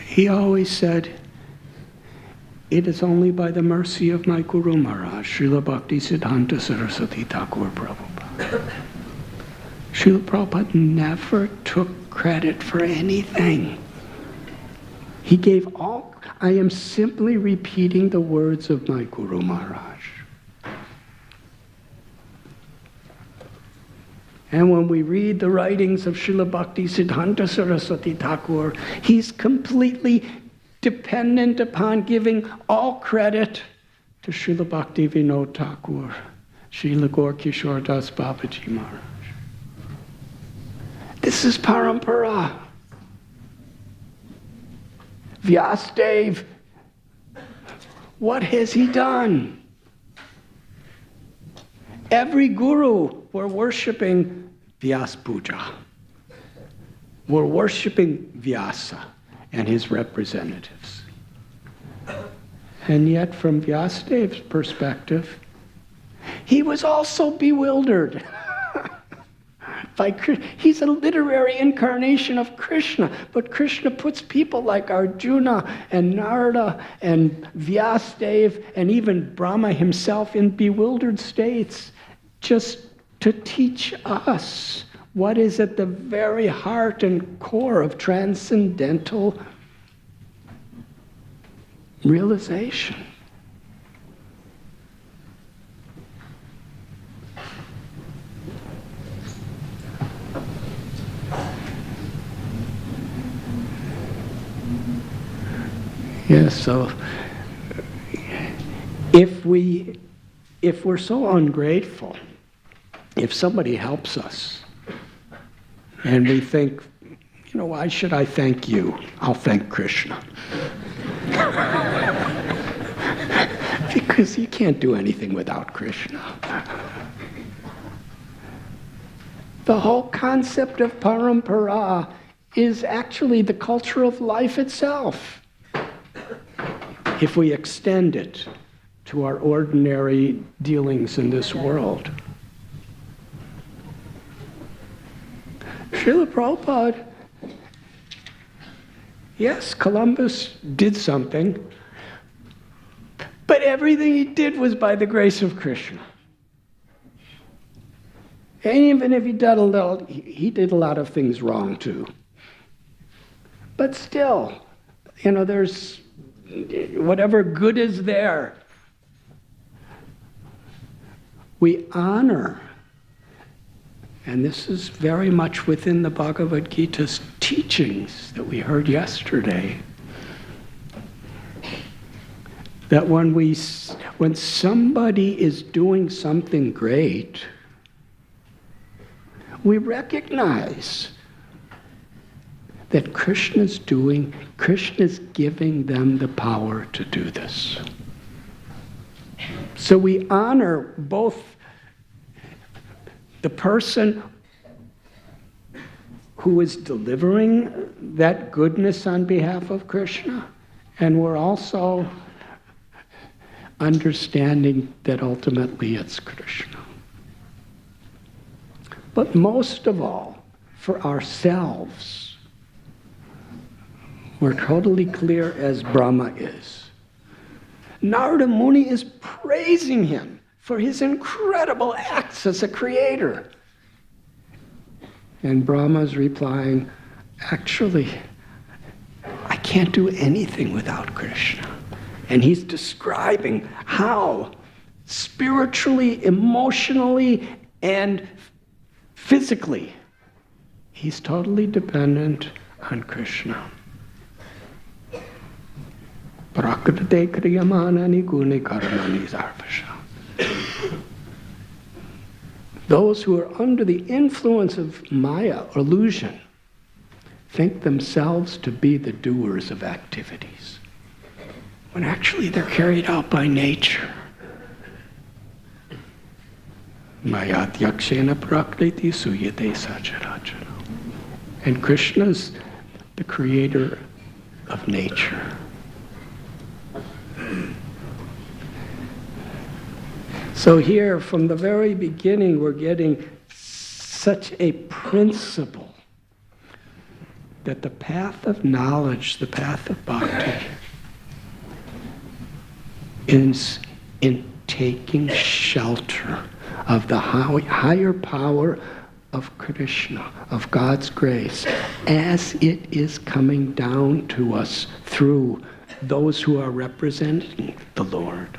he always said, it is only by the mercy of my Guru Maharaj, Srila Bhakti Siddhanta Saraswati Thakur Prabhupada. Srila Prabhupada never took credit for anything. He gave all, I am simply repeating the words of my Guru Maharaj. And when we read the writings of Srila Bhakti Siddhanta Saraswati Thakur, he's completely dependent upon giving all credit to Srila Bhakti Vinod Thakur, Srila Gaur Kishore Das Babaji Maharaj. This is parampara. Vyasadeva, what has he done? Every guru, we're worshiping Vyasa Puja. We're worshiping Vyasa and his representatives. And yet, from Vyasadeva's perspective, he was also bewildered. He's a literary incarnation of Krishna, but Krishna puts people like Arjuna and Narada and Vyasadeva and even Brahma himself in bewildered states just to teach us what is at the very heart and core of transcendental realization. Yes, so if we're so ungrateful, if somebody helps us and we think, why should I thank you? I'll thank Krishna. Because you can't do anything without Krishna. The whole concept of parampara is actually the culture of life itself. If we extend it to our ordinary dealings in this world. Srila Prabhupada, yes, Columbus did something, but everything he did was by the grace of Krishna. And even if he did a lot of things wrong too. But still, there's whatever good is there, we honor. And this is very much within the Bhagavad Gita's teachings that we heard yesterday. That when somebody is doing something great, we recognize that Krishna's giving them the power to do this. So we honor both the person who is delivering that goodness on behalf of Krishna, and we're also understanding that ultimately it's Krishna. But most of all, for ourselves, we're totally clear as Brahma is. Narada Muni is praising him for his incredible acts as a creator. And Brahma's replying, actually, I can't do anything without Krishna. And he's describing how spiritually, emotionally, and physically, he's totally dependent on Krishna. Prakrite kriyamanani guni karmani sarvasha. Those who are under the influence of Maya, illusion, think themselves to be the doers of activities. when actually they're carried out by nature. Mayat yakshena prakriti suyate sacharachara. And Krishna's the creator of nature. So here, from the very beginning, we're getting such a principle that the path of knowledge, the path of bhakti, is in taking shelter of the higher power of Krishna, of God's grace, as it is coming down to us through those who are representing the Lord.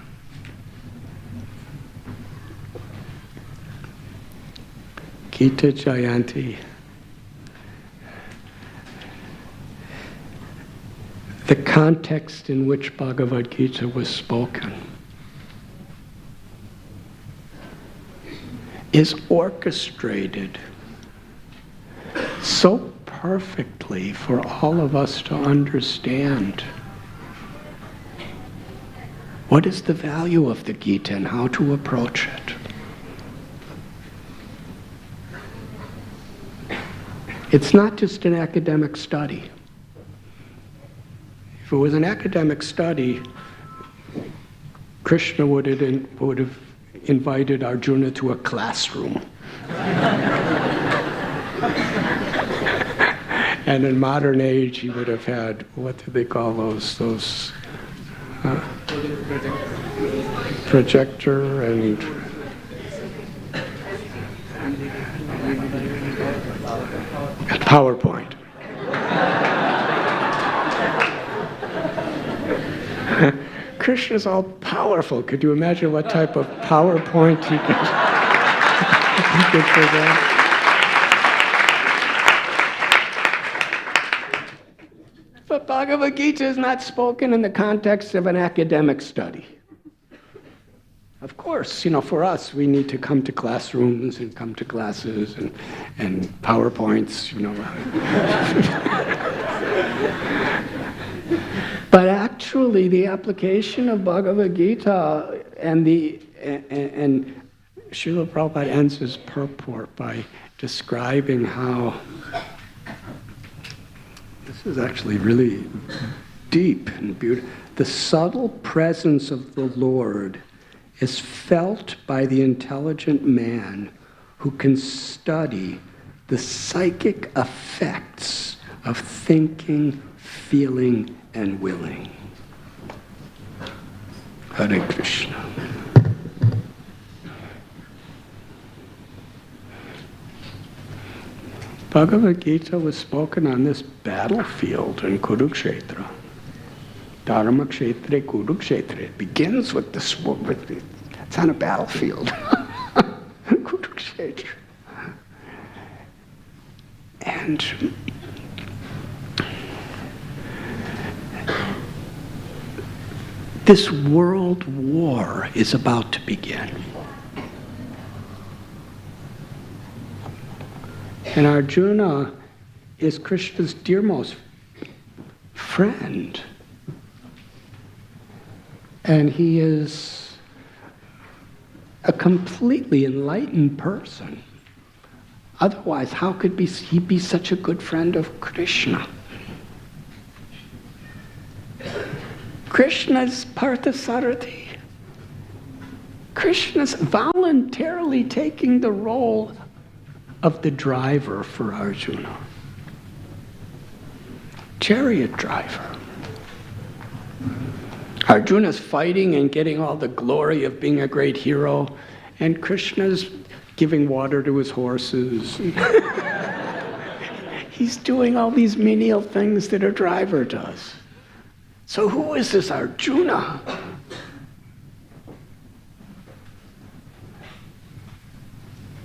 Gita Jayanti. The context in which Bhagavad Gita was spoken is orchestrated so perfectly for all of us to understand what is the value of the Gita and how to approach it. It's not just an academic study. If it was an academic study, Krishna would have invited Arjuna to a classroom. And in modern age, he would have had, what do they call those projector and PowerPoint. Krishna's all powerful. Could you imagine what type of PowerPoint he could present? But Bhagavad Gita is not spoken in the context of an academic study. Of course, for us, we need to come to classrooms and come to classes and PowerPoints, But actually, the application of Bhagavad Gita and Srila Prabhupada ends his purport by describing how this is actually really deep and beautiful. The subtle presence of the Lord is felt by the intelligent man who can study the psychic effects of thinking, feeling, and willing. Hare Krishna. Bhagavad Gita was spoken on this battlefield in Kurukshetra. Dharma Kshetra, Kurukshetra. It begins with this, it's on a battlefield. Kurukshetra. And this world war is about to begin. And Arjuna is Krishna's dearmost friend. And he is a completely enlightened person. Otherwise, how could he be such a good friend of Krishna? Krishna's Parthasarathi. Krishna's voluntarily taking the role of the driver for Arjuna. Chariot driver. Arjuna's fighting and getting all the glory of being a great hero, and Krishna's giving water to his horses. He's doing all these menial things that a driver does. So who is this Arjuna?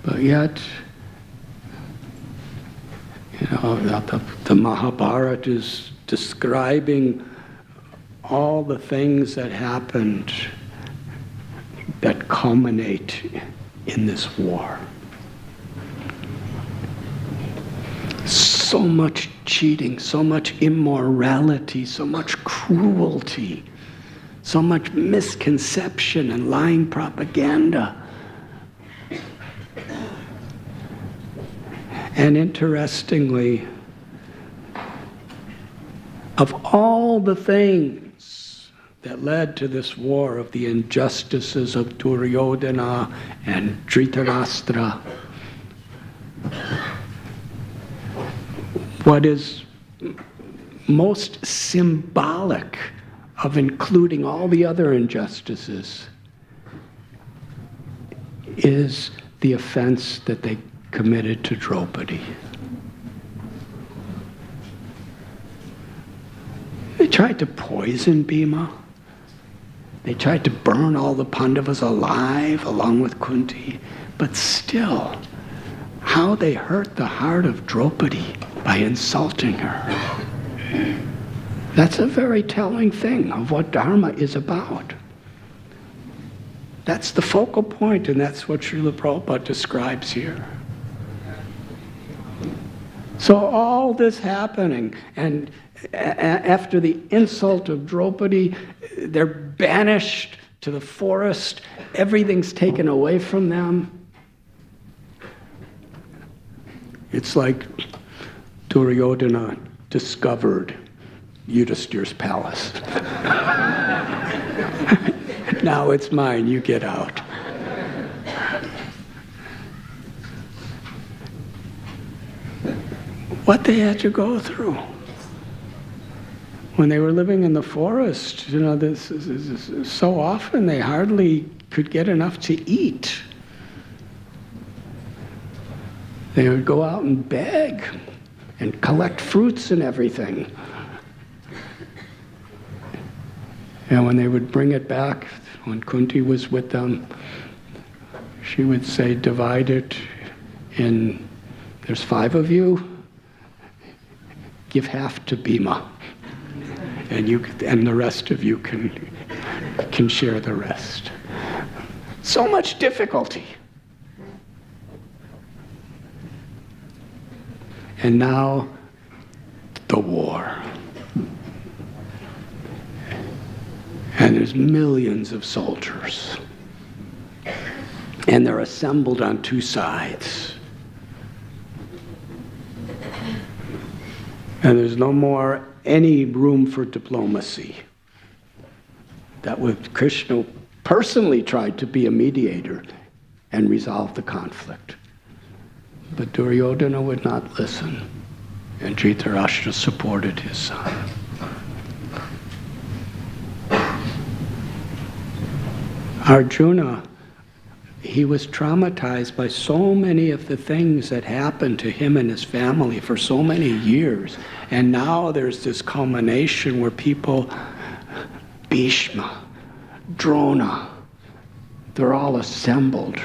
But yet, the Mahabharata is describing all the things that happened that culminate in this war. So much cheating, so much immorality, so much cruelty, So much misconception and lying propaganda. And interestingly, of all the things that led to this war, of the injustices of Duryodhana and Dhritarashtra, what is most symbolic of including all the other injustices is the offense that they committed to Draupadi. They tried to poison Bhima. They tried to burn all the Pandavas alive along with Kunti. But still, how they hurt the heart of Draupadi by insulting her. That's a very telling thing of what Dharma is about. That's the focal point, and that's what Srila Prabhupada describes here. So all this happening, and after the insult of Draupadi, they're banished to the forest, everything's taken away from them. It's like Duryodhana discovered Yudhishthira's palace. Now it's mine, you get out. What they had to go through. When they were living in the forest, this is so often they hardly could get enough to eat. They would go out and beg and collect fruits and everything. And when they would bring it back, when Kunti was with them, she would say, divide it in, there's 5 of you, give half to Bhima. And the rest of you can share the rest. So much difficulty. And now, the war. And there's millions of soldiers. And they're assembled on 2 sides. And there's no more any room for diplomacy. That would, Krishna personally tried to be a mediator and resolve the conflict. But Duryodhana would not listen, and Dhritarashtra supported his son. Arjuna, he was traumatized by so many of the things that happened to him and his family for so many years. And now there's this culmination where people, Bhishma, Drona, they're all assembled,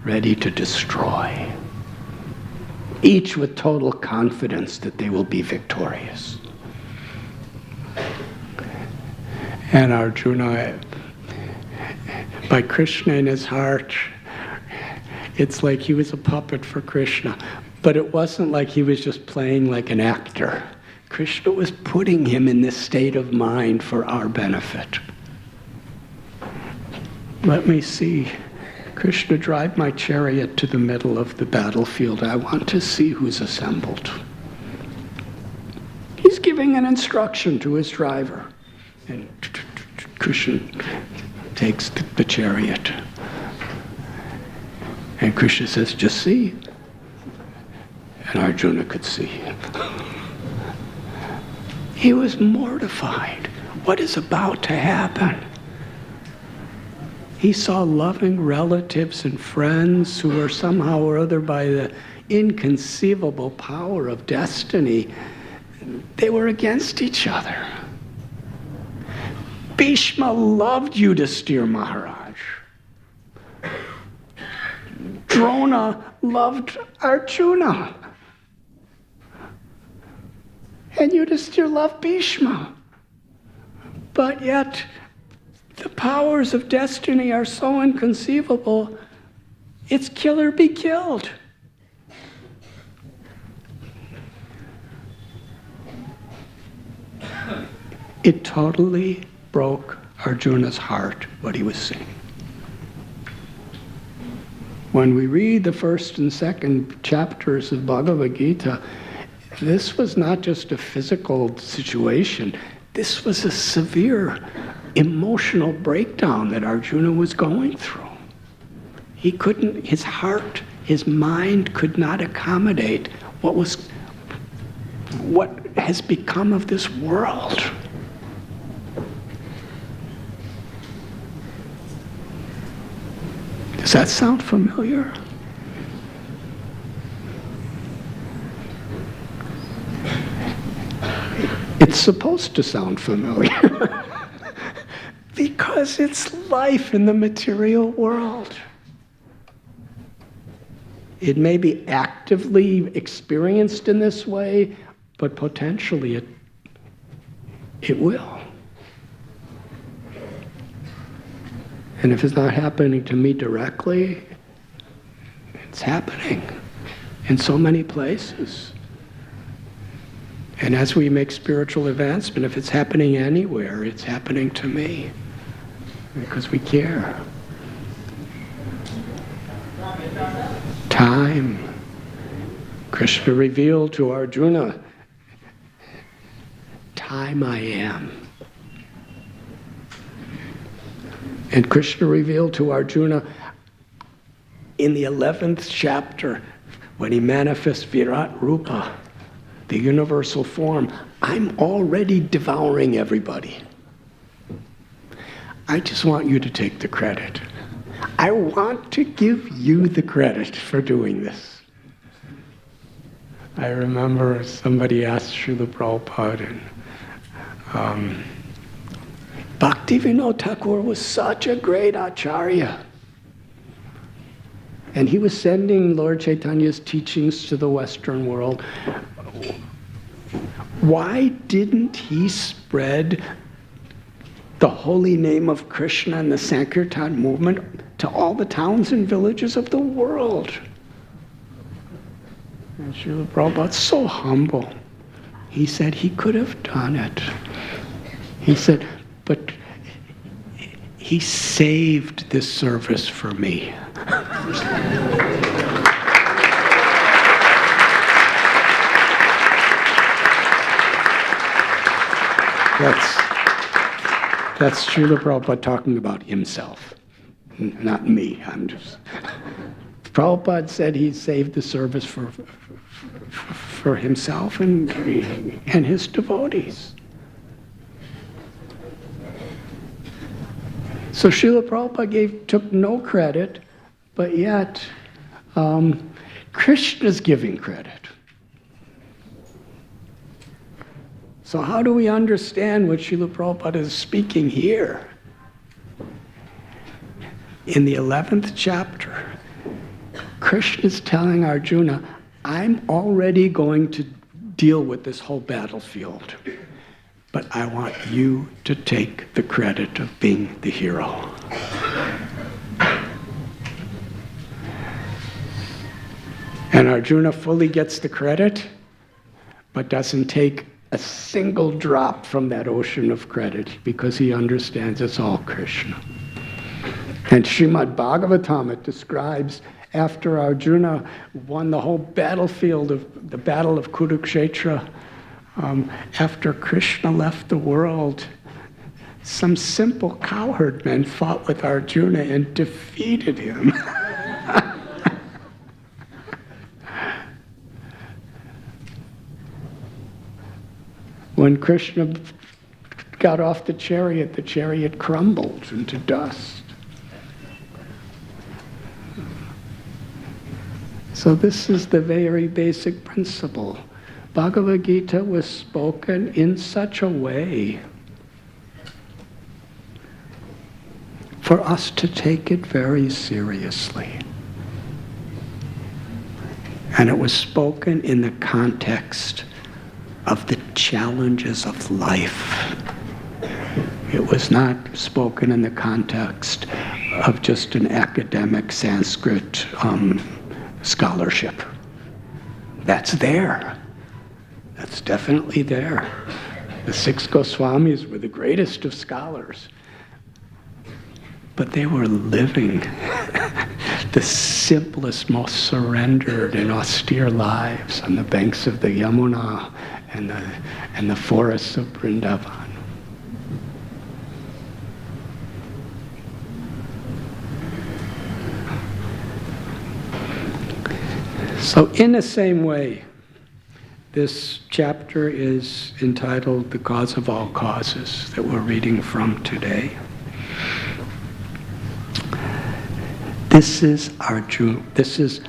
ready to destroy, each with total confidence that they will be victorious. And Arjuna, by Krishna in his heart, it's like he was a puppet for Krishna. But it wasn't like he was just playing like an actor. Krishna was putting him in this state of mind for our benefit. Let me see. Krishna, drive my chariot to the middle of the battlefield. I want to see who's assembled. He's giving an instruction to his driver. And Krishna takes the chariot. And Krishna says, just see. And Arjuna could see. He was mortified. What is about to happen? He saw loving relatives and friends who were somehow or other, by the inconceivable power of destiny, they were against each other. Bhishma loved Yudhishthira Maharaj. Drona loved Arjuna. And Yudhishthira loved Bhishma. But yet, the powers of destiny are so inconceivable, it's kill or be killed. It totally broke Arjuna's heart, what he was saying. When we read the first and second chapters of Bhagavad Gita, this was not just a physical situation. This was a severe emotional breakdown that Arjuna was going through. He couldn't, his heart, his mind could not accommodate what has become of this world. Does that sound familiar? It's supposed to sound familiar because it's life in the material world. It may be actively experienced in this way, but potentially it will. And if it's not happening to me directly, it's happening in so many places. And as we make spiritual advancement, if it's happening anywhere, it's happening to me because we care. Time. Krishna revealed to Arjuna, time I am. And Krishna revealed to Arjuna in the 11th chapter, when he manifests Virat Rupa, the universal form, I'm already devouring everybody. I just want you to take the credit. I want to give you the credit for doing this. I remember somebody asked Srila Prabhupada, and Bhaktivinoda Thakur was such a great acharya. And he was sending Lord Chaitanya's teachings to the Western world. Why didn't he spread the holy name of Krishna and the Sankirtan movement to all the towns and villages of the world? And Srila Prabhupada's so humble. He said he could have done it. He said, but he saved this service for me. That's Srila Prabhupada talking about himself, not me. Prabhupada said he saved the service for himself and his devotees. So Srila Prabhupada took no credit, but yet Krishna's giving credit. So how do we understand what Srila Prabhupada is speaking here? In the 11th chapter, Krishna is telling Arjuna, I'm already going to deal with this whole battlefield, but I want you to take the credit of being the hero. And Arjuna fully gets the credit, but doesn't take a single drop from that ocean of credit because he understands it's all Krishna. And Srimad Bhagavatam, it describes after Arjuna won the whole battlefield of the battle of Kurukshetra, after Krishna left the world, some simple cowherd men fought with Arjuna and defeated him. When Krishna got off the chariot crumbled into dust. So this is the very basic principle. Bhagavad Gita was spoken in such a way for us to take it very seriously. And it was spoken in the context of the challenges of life. It was not spoken in the context of just an academic Sanskrit scholarship. That's there. That's definitely there. The 6 Goswamis were the greatest of scholars, but they were living the simplest, most surrendered and austere lives on the banks of the Yamuna and the forests of Vrindavan. So in the same way, this chapter is entitled The Cause of All Causes that we're reading from today. This is Arjuna's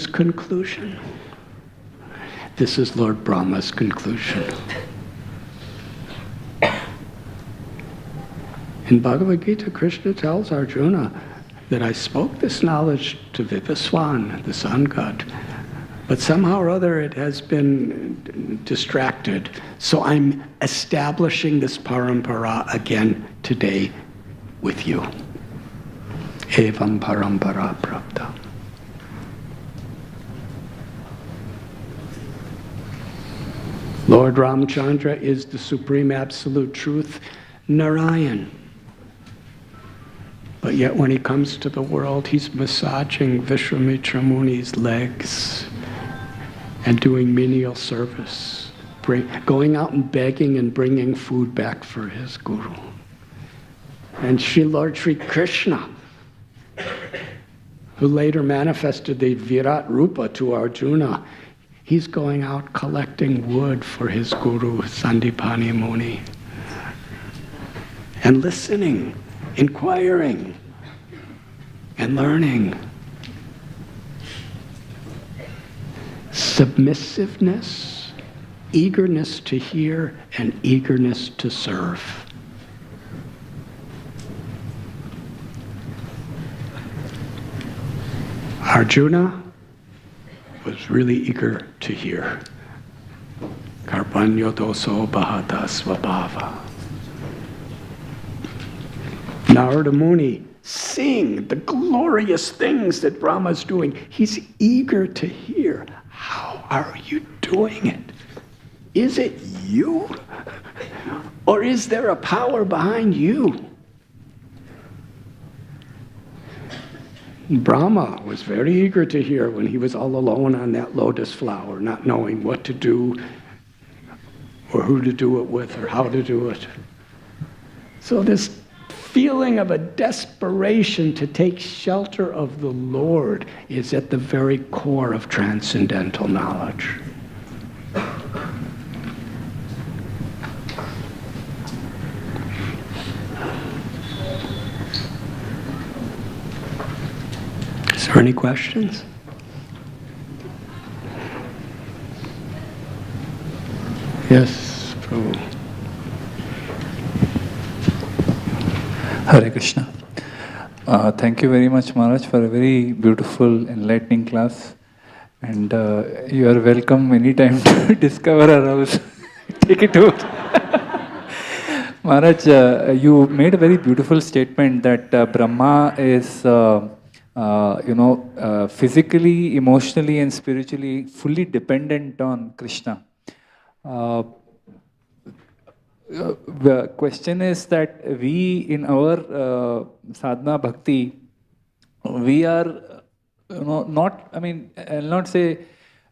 conclusion. This is Lord Brahma's conclusion. In Bhagavad Gita, Krishna tells Arjuna that I spoke this knowledge to Vivaswan, the sun god, but somehow or other it has been distracted. So I'm establishing this parampara again today with you. Evam parampara prapta. Lord Ramchandra is the supreme absolute truth, Narayan. But yet when he comes to the world, he's massaging Vishwamitra Muni's legs and doing menial service, going out and begging and bringing food back for his guru. And Lord Sri Krishna, who later manifested the Virat Rupa to Arjuna, he's going out collecting wood for his guru, Sandipani Muni, and listening, inquiring, and learning. Submissiveness, eagerness to hear, and eagerness to serve. Arjuna was really eager to hear. Karpanyo doso bahata svabhava. Narada Muni, seeing the glorious things that Brahma's doing, he's eager to hear. How are you doing it? Is it you? Or is there a power behind you? Brahma was very eager to hear when he was all alone on that lotus flower, not knowing what to do, or who to do it with, or how to do it. So this feeling of a desperation to take shelter of the Lord is at the very core of transcendental knowledge. Is there any questions? Yes, Prabhu. Hare Krishna. Thank you very much, Maharaj, for a very beautiful, enlightening class. And you are welcome anytime to discover our house. Take it over. Maharaj, you made a very beautiful statement that Brahma is, physically, emotionally, and spiritually fully dependent on Krishna. The question is that we, in our sadhana bhakti, we are, not, I'll not say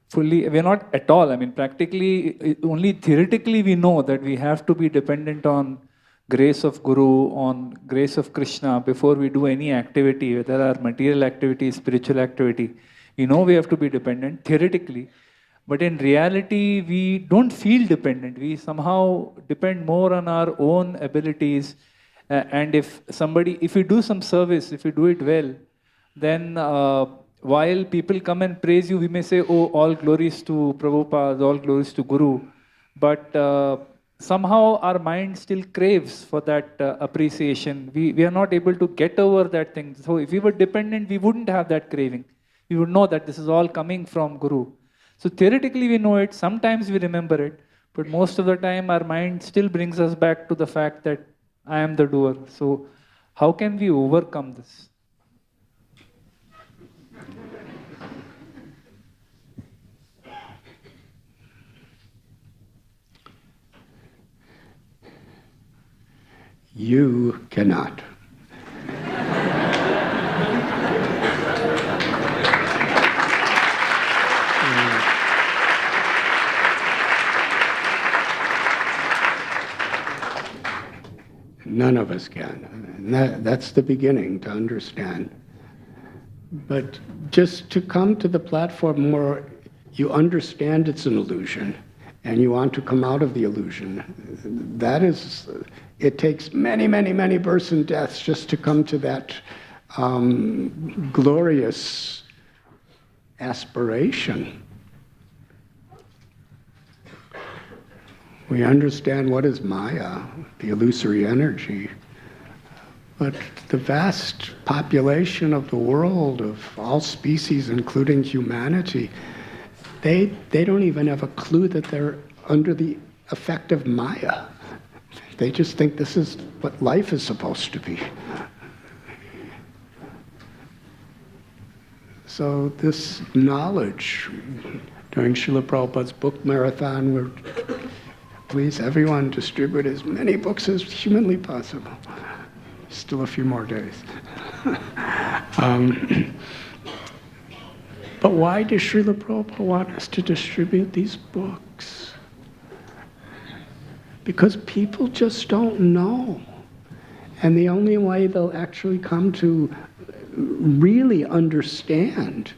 fully, we're not at all. Practically, only theoretically we know that we have to be dependent on grace of Guru, on grace of Krishna before we do any activity, whether our material activity, spiritual activity. We know we have to be dependent theoretically. But in reality, we don't feel dependent. We somehow depend more on our own abilities. And if we do some service, if we do it well, then while people come and praise you, we may say, oh, all glories to Prabhupada, all glories to Guru. But somehow our mind still craves for that appreciation. We are not able to get over that thing. So if we were dependent, we wouldn't have that craving. We would know that this is all coming from Guru. So theoretically we know it, sometimes we remember it, but most of the time our mind still brings us back to the fact that I am the doer. So how can we overcome this? You cannot. None of us can. And that's the beginning, to understand. But just to come to the platform where you understand it's an illusion and you want to come out of the illusion, it takes many, many, many births and deaths just to come to that glorious aspiration. We understand what is Maya, the illusory energy, but the vast population of the world, of all species, including humanity, they don't even have a clue that they're under the effect of Maya. They just think this is what life is supposed to be. So this knowledge, during Srila Prabhupada's book marathon, we're please, everyone, distribute as many books as humanly possible. Still a few more days. But why does Srila Prabhupada want us to distribute these books? Because people just don't know. And the only way they'll actually come to really understand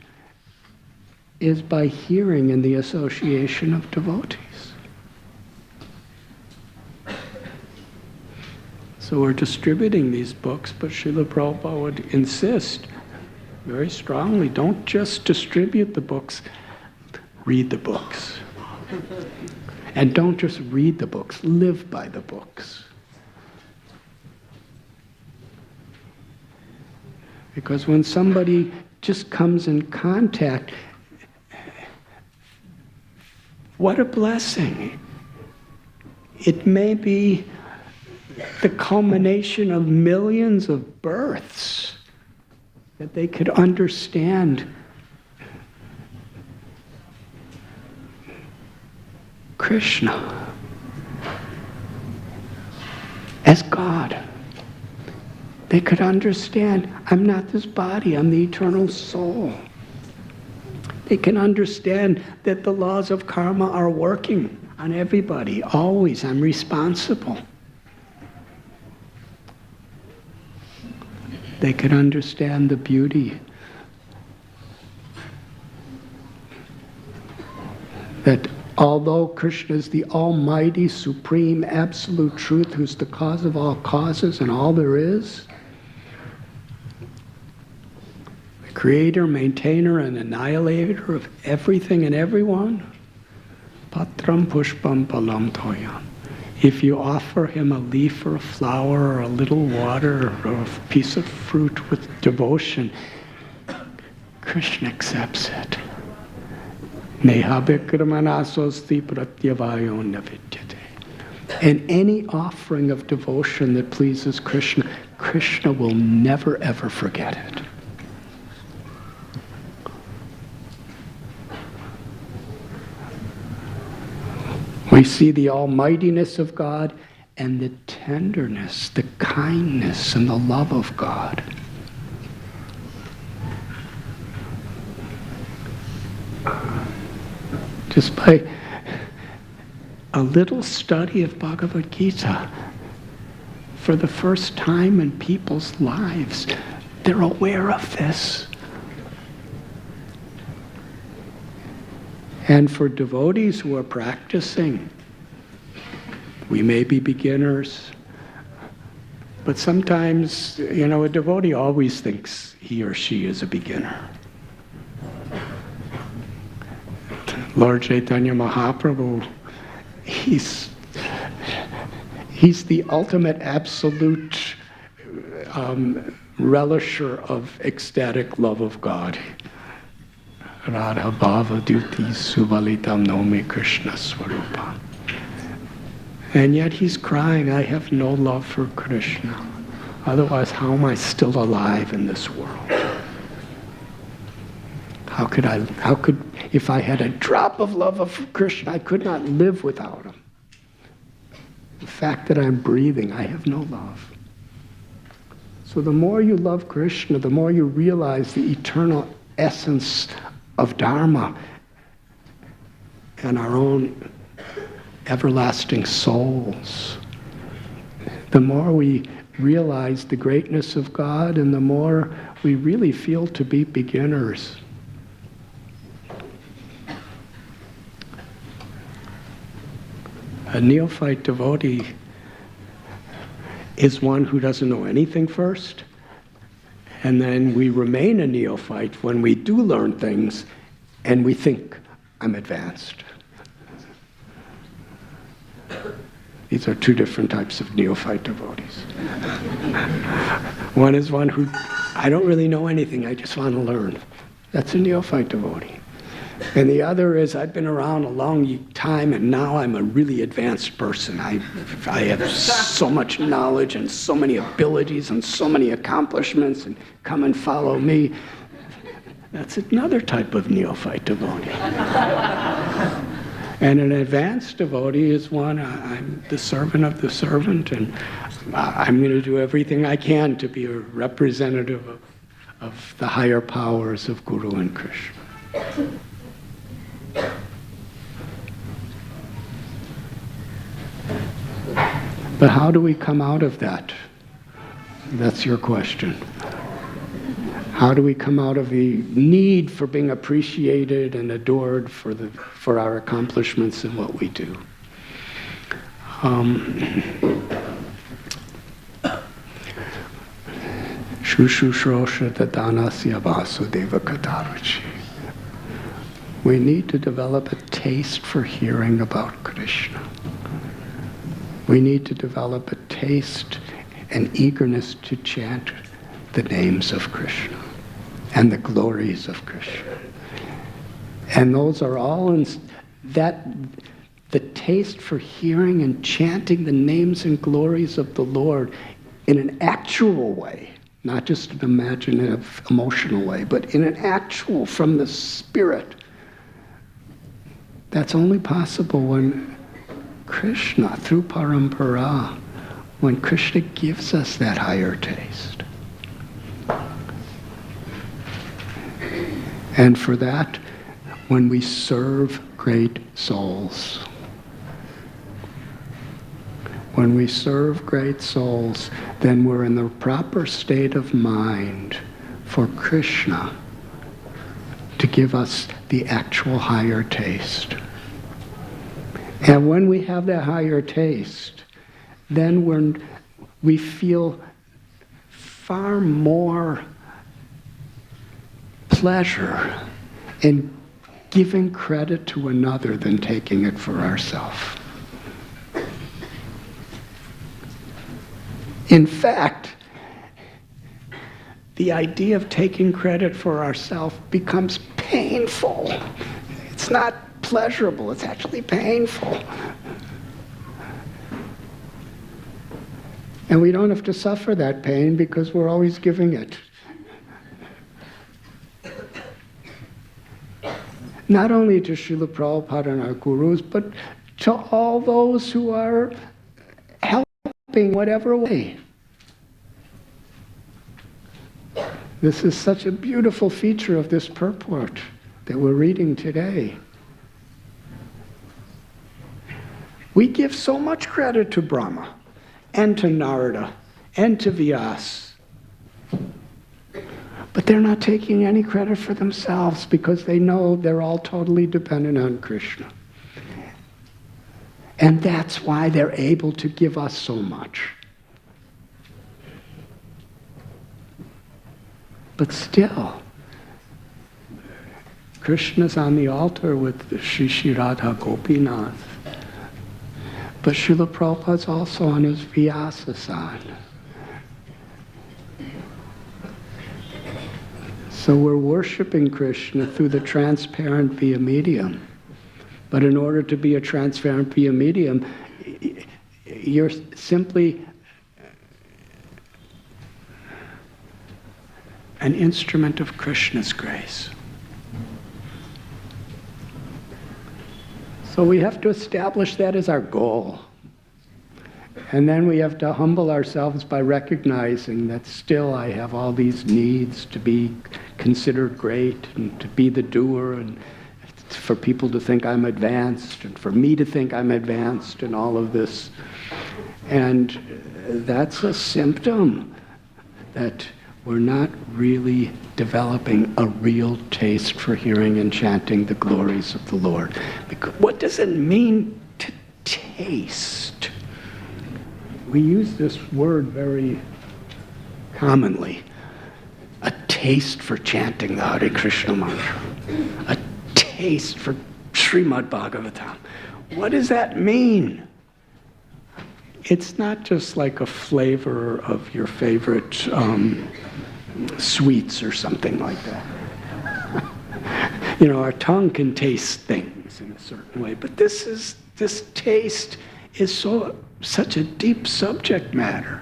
is by hearing in the association of devotees. So we're distributing these books, but Srila Prabhupada would insist very strongly, don't just distribute the books, read the books. And don't just read the books, live by the books. Because when somebody just comes in contact, what a blessing. It may be the culmination of millions of births that they could understand Krishna as God. They could understand, I'm not this body, I'm the eternal soul. They can understand that the laws of karma are working on everybody, always. I'm responsible. They could understand the beauty that although Krishna is the almighty, supreme, absolute truth, who's the cause of all causes and all there is, the creator, maintainer, and annihilator of everything and everyone, patram pushpam palam toyam. If you offer him a leaf or a flower or a little water or a piece of fruit with devotion, Krishna accepts it. And any offering of devotion that pleases Krishna, Krishna will never ever forget it. We see the almightiness of God and the tenderness, the kindness, and the love of God. Just by a little study of Bhagavad Gita, for the first time in people's lives, they're aware of this. And for devotees who are practicing, we may be beginners, but sometimes, a devotee always thinks he or she is a beginner. Lord Chaitanya Mahaprabhu, he's the ultimate absolute relisher of ecstatic love of God. Radha Bhava Duti Suvalitam Nomi Krishna Swarupa. And yet he's crying, I have no love for Krishna. Otherwise, how am I still alive in this world? How could, if I had a drop of love of Krishna, I could not live without him. The fact that I'm breathing, I have no love. So the more you love Krishna, the more you realize the eternal essence of Dharma and our own everlasting souls. The more we realize the greatness of God, and the more we really feel to be beginners. A neophyte devotee is one who doesn't know anything first, and then we remain a neophyte when we do learn things and we think, I'm advanced. These are two different types of neophyte devotees. One is one who, I don't really know anything, I just want to learn. That's a neophyte devotee. And the other is, I've been around a long time and now I'm a really advanced person. I have so much knowledge and so many abilities and so many accomplishments, and come and follow me. That's another type of neophyte devotee. And an advanced devotee is one, I'm the servant of the servant, and I'm going to do everything I can to be a representative of the higher powers of Guru and Krishna. But how do we come out of that? That's your question. How do we come out of the need for being appreciated and adored for our accomplishments and what we do? Shushushosha Dadanasya Vasudeva Kadavachi. We need to develop a taste for hearing about Krishna. We need to develop a taste and eagerness to chant the names of Krishna and the glories of Krishna. And those are all in that, the taste for hearing and chanting the names and glories of the Lord in an actual way, not just an imaginative, emotional way, but in an actual, from the spirit. That's only possible when Krishna, through parampara, when Krishna gives us that higher taste. And for that, when we serve great souls. When we serve great souls, then we're in the proper state of mind for Krishna to give us the actual higher taste. And when we have that higher taste, then we feel far more pleasure in giving credit to another than taking it for ourselves. In fact, the idea of taking credit for ourselves becomes painful. It's not pleasurable, it's actually painful. And we don't have to suffer that pain because we're always giving it. Not only to Srila Prabhupada and our gurus, but to all those who are helping whatever way. This is such a beautiful feature of this purport that we're reading today. We give so much credit to Brahma, and to Narada, and to Vyas. But they're not taking any credit for themselves because they know they're all totally dependent on Krishna. And that's why they're able to give us so much. But still, Krishna's on the altar with Shri Radha Gopinath. But Srila Prabhupada's also on his Vyasa-san. So we're worshiping Krishna through the transparent via medium. But in order to be a transparent via medium, you're simply an instrument of Krishna's grace. So we have to establish that as our goal. And then we have to humble ourselves by recognizing that still I have all these needs to be considered great and to be the doer and for people to think I'm advanced and for me to think I'm advanced and all of this. And that's a symptom that we're not really developing a real taste for hearing and chanting the glories of the Lord. Because what does it mean to taste? We use this word very commonly. A taste for chanting the Hare Krishna mantra. A taste for Srimad Bhagavatam. What does that mean? It's not just like a flavor of your favorite sweets or something like that. You know, our tongue can taste things in a certain way, but this taste is such a deep subject matter.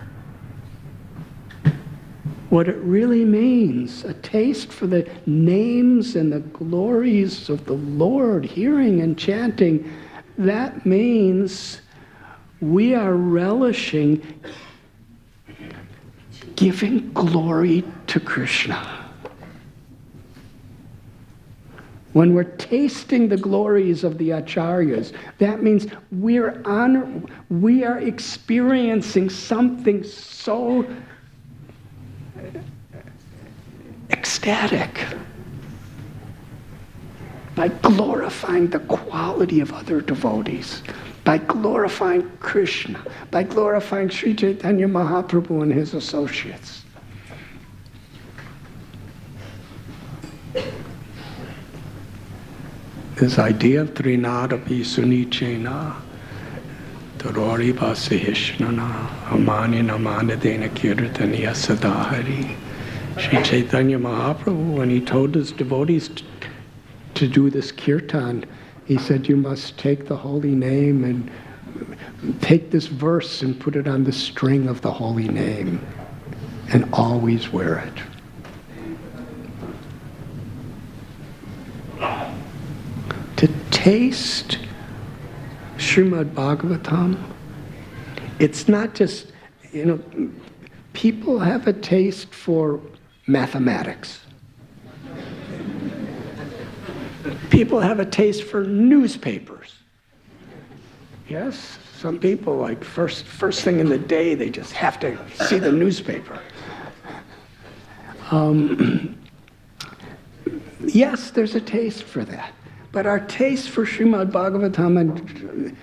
What it really means, a taste for the names and the glories of the Lord, hearing and chanting, that means we are relishing giving glory to Krishna. When we're tasting the glories of the acharyas, that means we are experiencing something so ecstatic by glorifying the quality of other devotees, by glorifying Krishna, by glorifying Sri Chaitanya Mahaprabhu and his associates. This idea of Trinadapi Sunichena, Tarori Vasahishnana, Amani Namanadena Kirtaniya Sadahari. Sri Chaitanya Mahaprabhu, when he told his devotees to do this kirtan, he said, you must take the holy name and take this verse and put it on the string of the holy name and always wear it. To taste Srimad Bhagavatam, it's not just, people have a taste for mathematics. People have a taste for newspapers. Yes, some people, like first thing in the day, they just have to see the newspaper. Yes, there's a taste for that. But our taste for Srimad Bhagavatam and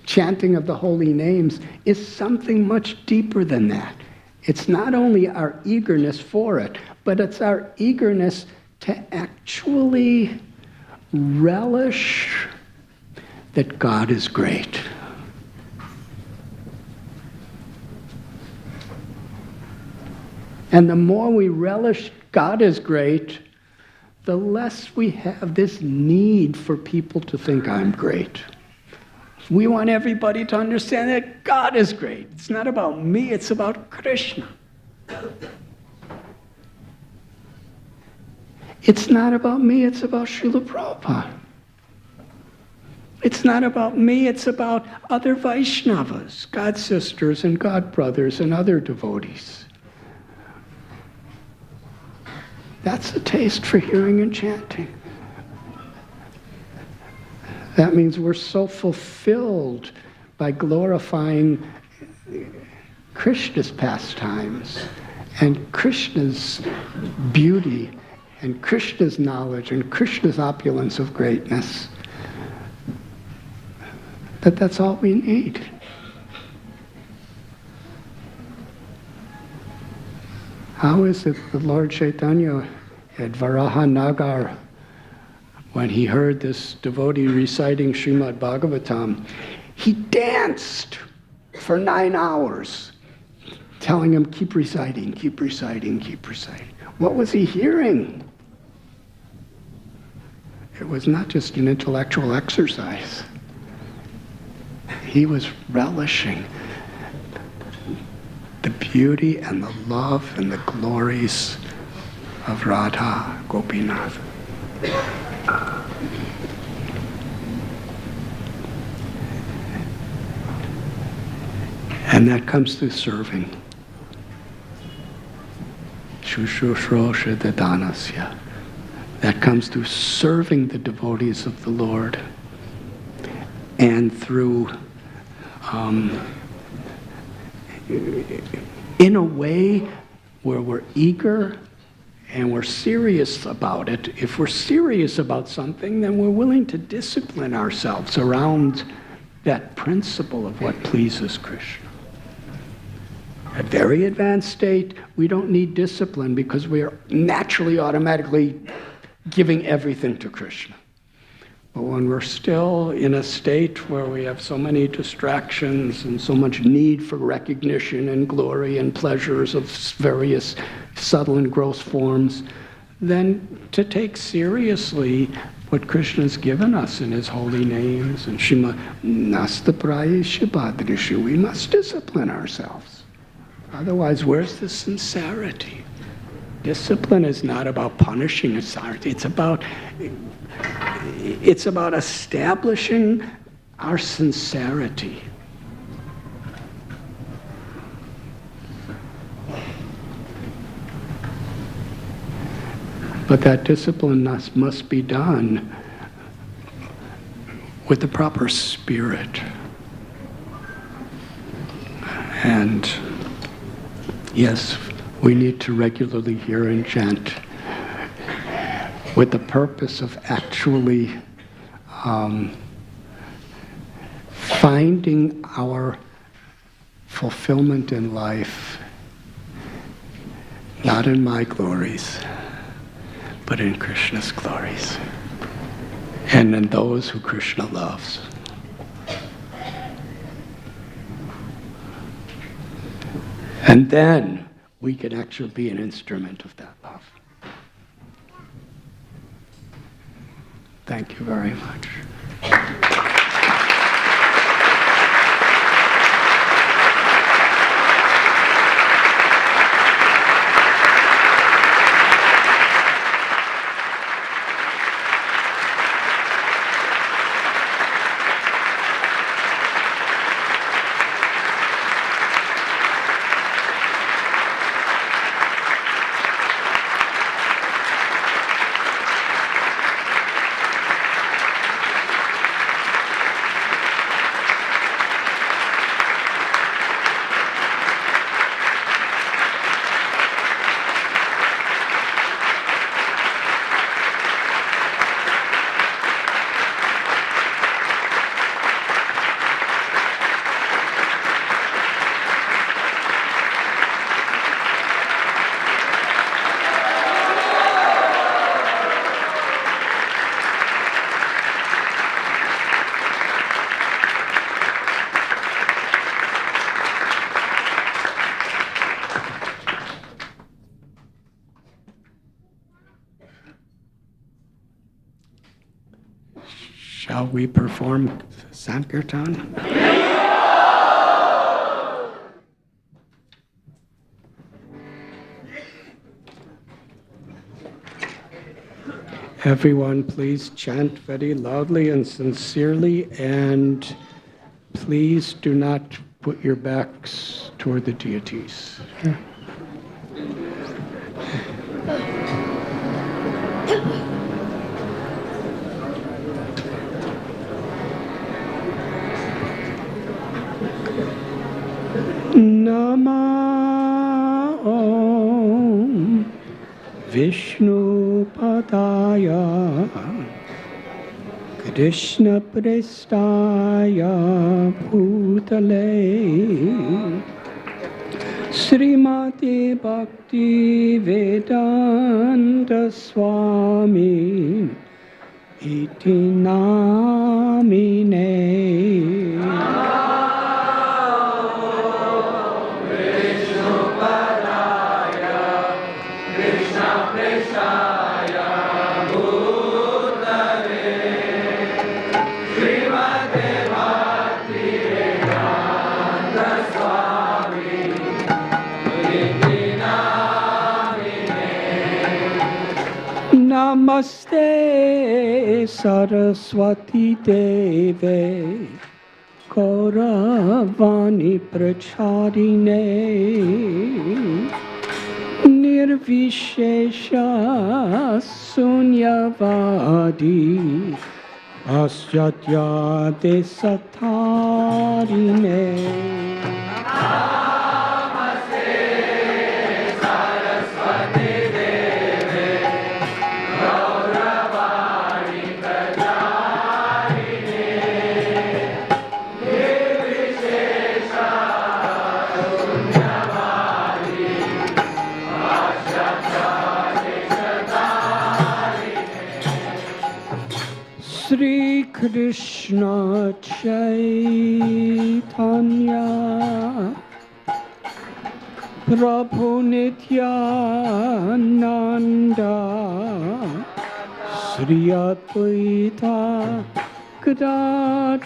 chanting of the holy names is something much deeper than that. It's not only our eagerness for it, but it's our eagerness to actually relish that God is great. And the more we relish God is great, the less we have this need for people to think I'm great. We want everybody to understand that God is great. It's not about me, it's about Krishna. It's not about me, it's about Srila Prabhupada. It's not about me, it's about other Vaishnavas, God sisters and God brothers and other devotees. That's a taste for hearing and chanting. That means we're so fulfilled by glorifying Krishna's pastimes and Krishna's beauty and Krishna's knowledge and Krishna's opulence of greatness, that's all we need. How is it the Lord Chaitanya at Varahanagar, when he heard this devotee reciting Srimad Bhagavatam, he danced for 9 hours, telling him, keep reciting, keep reciting, keep reciting. What was he hearing? It was not just an intellectual exercise. He was relishing the beauty and the love and the glories of Radha, Gopinath. And that comes through serving. Shushrushrosha dadanasya. That comes through serving the devotees of the Lord. And through, in a way where we're eager and we're serious about it. If we're serious about something, then we're willing to discipline ourselves around that principle of what pleases Krishna. At very advanced state, we don't need discipline because we are naturally, automatically giving everything to Krishna. But when we're still in a state where we have so many distractions and so much need for recognition and glory and pleasures of various subtle and gross forms, then to take seriously what Krishna's given us in his holy names and Shima Nasta Prayesha Bhadrishu, we must discipline ourselves. Otherwise, where's the sincerity? Discipline is not about punishing authority. It's about establishing our sincerity. But that discipline must be done with the proper spirit. And yes, we need to regularly hear and chant with the purpose of actually finding our fulfillment in life, not in my glories, but in Krishna's glories, and in those who Krishna loves. And then we can actually be an instrument of that love. Thank you very much. Shall we perform Sankirtan? Everyone, please chant very loudly and sincerely, and please do not put your backs toward the deities. Nama Om Vishnu Padaya Krishna Prestaya Bhutale Srimad Bhakti Vedanta Swami Iti Namine. Namaste Saraswati Deve Kauravani Pracharine Nirvishesha Sunyavadi Paschatya Desatharine Shri Krishna Chaitanya Prabhu Nityananda Shri Advaita Gadadhar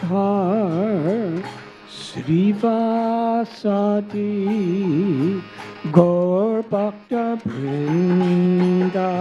Shri Vasadi Gaur Bhakta Vrinda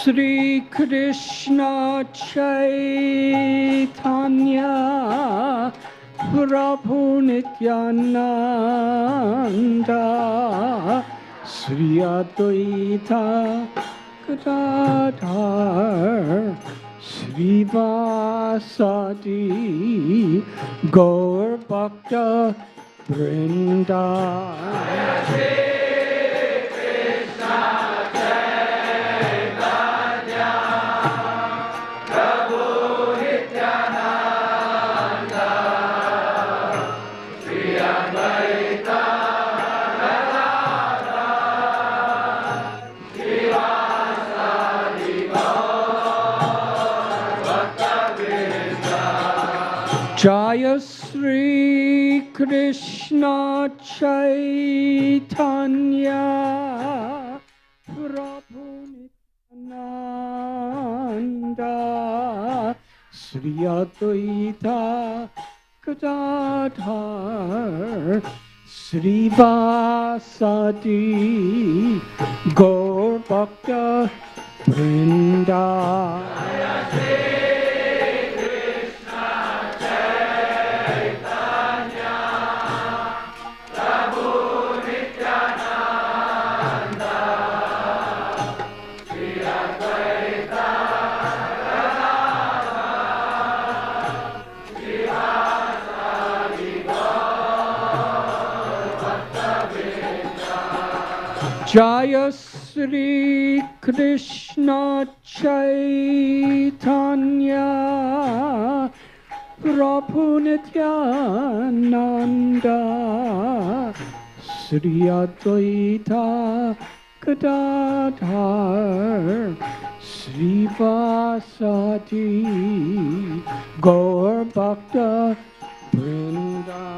Shri Krishna Chaitanya Prabhu Nityananda Shri Advaita Gadadhar Shri Vasadi Gaur Bhakta Vrinda Jaya Shri Krishna Chaitanya Prabhu Nityananda Shri Advaita Gadadhar Shri Vasadi Gaur Bhakta Vrinda Jaya Shri Krishna Chaitanya Prabhu Nityananda Shri Advaita Gadadhar Shri Vasadi Gaur Bhakta Vrinda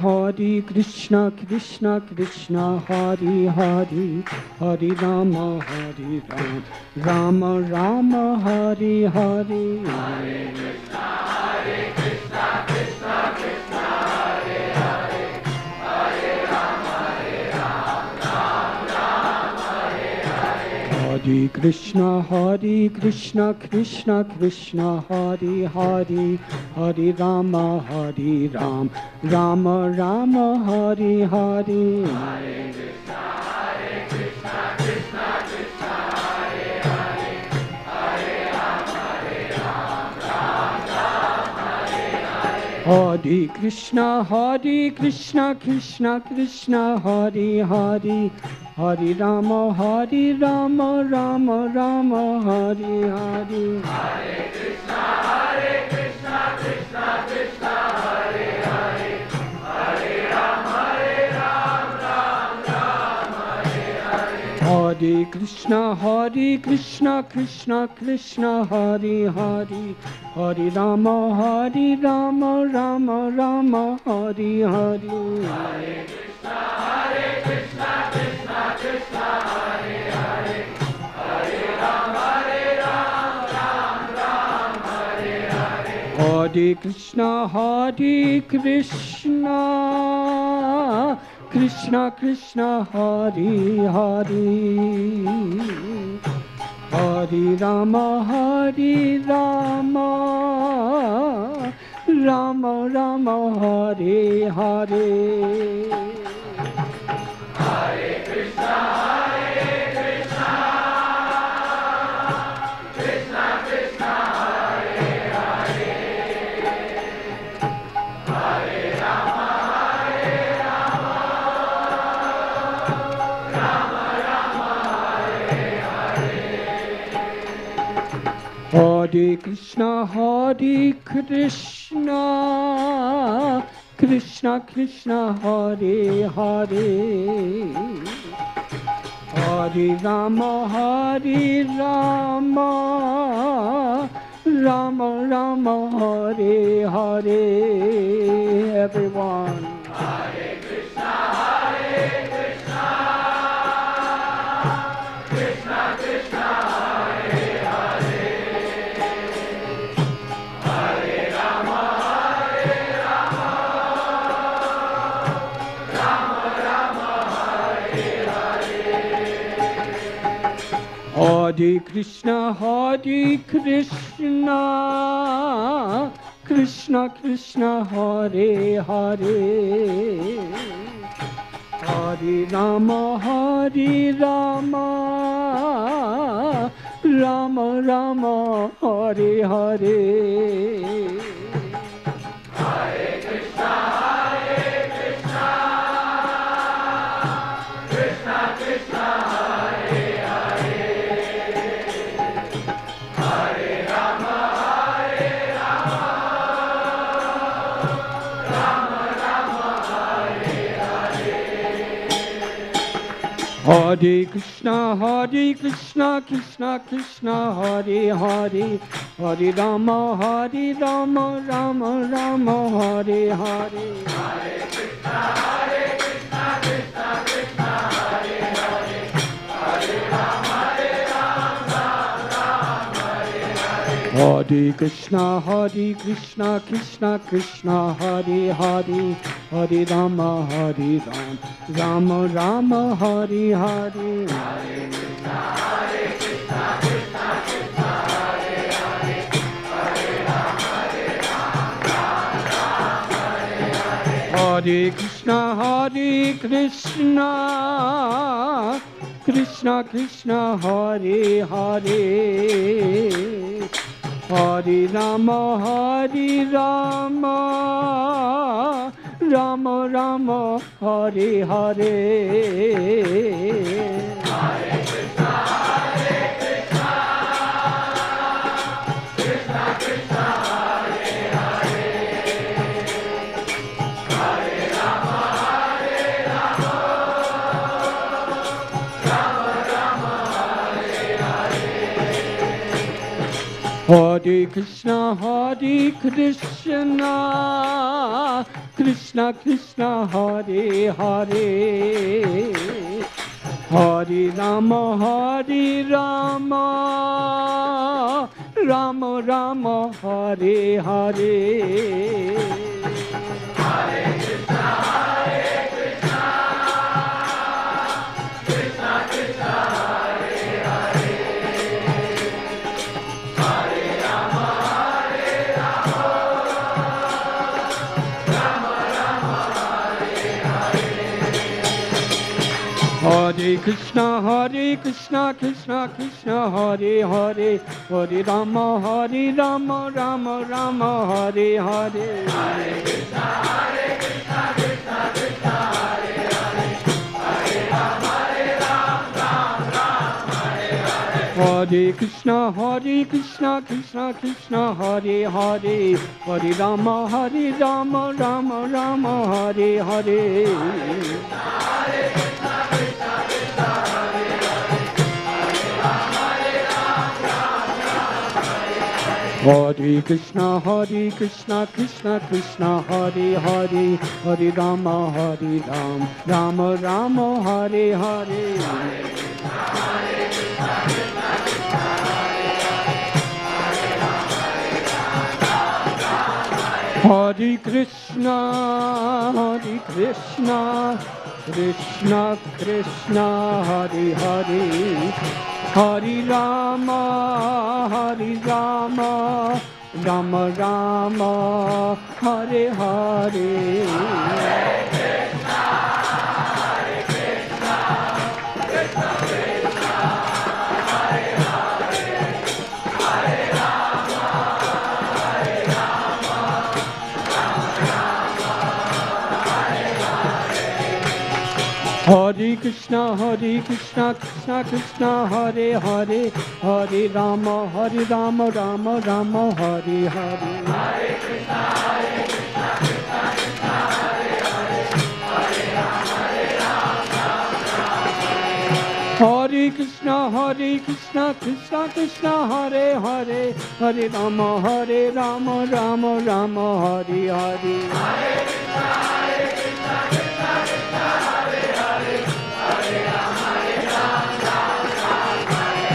Hare Krishna, Krishna Krishna, Hare Hare, Hare Rama, Rama Rama, Hare Hare. Hare Krishna, Krishna Krishna, Hare Hare, Hare Rama, Rama Hare Hare. Hare Krishna, Krishna Krishna, Hare Hare, Hare Rama, Rama Rama, Hare Hare. Hare Krishna, Krishna Krishna, Hare Hare, Hare Rama, Rama Rama, Hare Hare. Hare Krishna, Krishna Krishna, Hare Hare, Hare Rama, Rama Rama, Hare Hare. Hare Krishna, Krishna Krishna, Hare Hare, Hare Rama, Ram Ram, Hare Hare. Hare Krishna, Krishna Krishna, Hare Hare, Hare Rama, Rama Rama, Hare Hare. Hare Krishna, Krishna Krishna, Hare Hare, Hare Rama, Ram Ram, Hare Hare. Hare Krishna, Krishna Krishna, Hare Hare, Hare Rama, Rama Rama, Hare Hare. Hare Krishna, Krishna Krishna, Hare Hare, Hare Rama, Rama Rama, Hare Hare. Hare Krishna, Krishna Krishna, Hare Hare, Hare Rama, Rama Rama, Hare Hare. Everyone. Hare Krishna, Krishna Krishna, Hare Hare, Hare Rama, Rama Rama, Hare Hare. Hare Krishna, Krishna Krishna, Hare Hare, Hare Rama, Rama Rama, Hare Hare. Hare Krishna, Krishna Krishna, Hare Hare, Hare Rama, Rama Rama, Hare Hare. Hare Krishna, Krishna Krishna, Hare Hare, Hare Rama, Rama Rama, Hare Hare. Hare Krishna, Krishna Krishna, Hare Hare, Hare Rama, Ram Hare Hare. Hare Krishna, Krishna Krishna, Hare Hare, Hare Rama, Rama Rama, Hare Hare. Hare Krishna, Krishna Krishna, Hare Hare, Hare Rama, Ram Hare Hare. Hare Krishna, Krishna Krishna, Hare Hare, Hare Rama, Rama Rama, Hare Hare. Hare Krishna, Krishna Krishna, Hare Hare, Hare Rama, Rama Rama, Hare Hare. Hare Krishna, Krishna Krishna, Hare Hare, Hare Rama, Rama Rama, Hare Hare. Hare Krishna, Krishna Krishna, Hare Hare, Hare Rama, Rama Rama, Hare Hare. Hare Krishna, Krishna Krishna, Hare Hare, Hare Rama, Rama Rama, Hare Hare. Hare Krishna, Krishna Krishna, Hare Hare, Hare Rama, Ram Hare Hare. Hare Krishna, Krishna Krishna, Hare Hare, Hare Rama, Rama Hare Hare. Hare Krishna, Krishna Krishna, Hare Hare, Hare Rama, Rama Hare Hare. Hare Krishna, Krishna Krishna, Hare Hare, Hare Rama, Rama Hare Hare. Hare Krishna, Krishna Krishna, Hare Hare, Hare Rama, Rama Hare Hare. Hare Krishna, Krishna Krishna, Hare Hare, Hare Rama, Hare Krishna, Krishna Hare Hare, Hare Rama, Rama Hare Hare.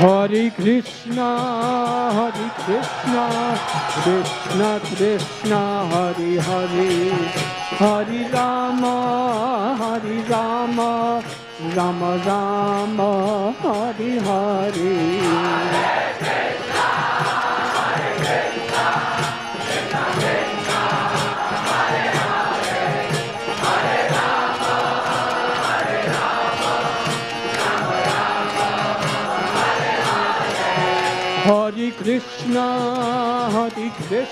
Hare Krishna, Krishna Krishna, Hare Hare, Hare Rama, Rama Hare Hare. Hare Krishna, Krishna Krishna, Hare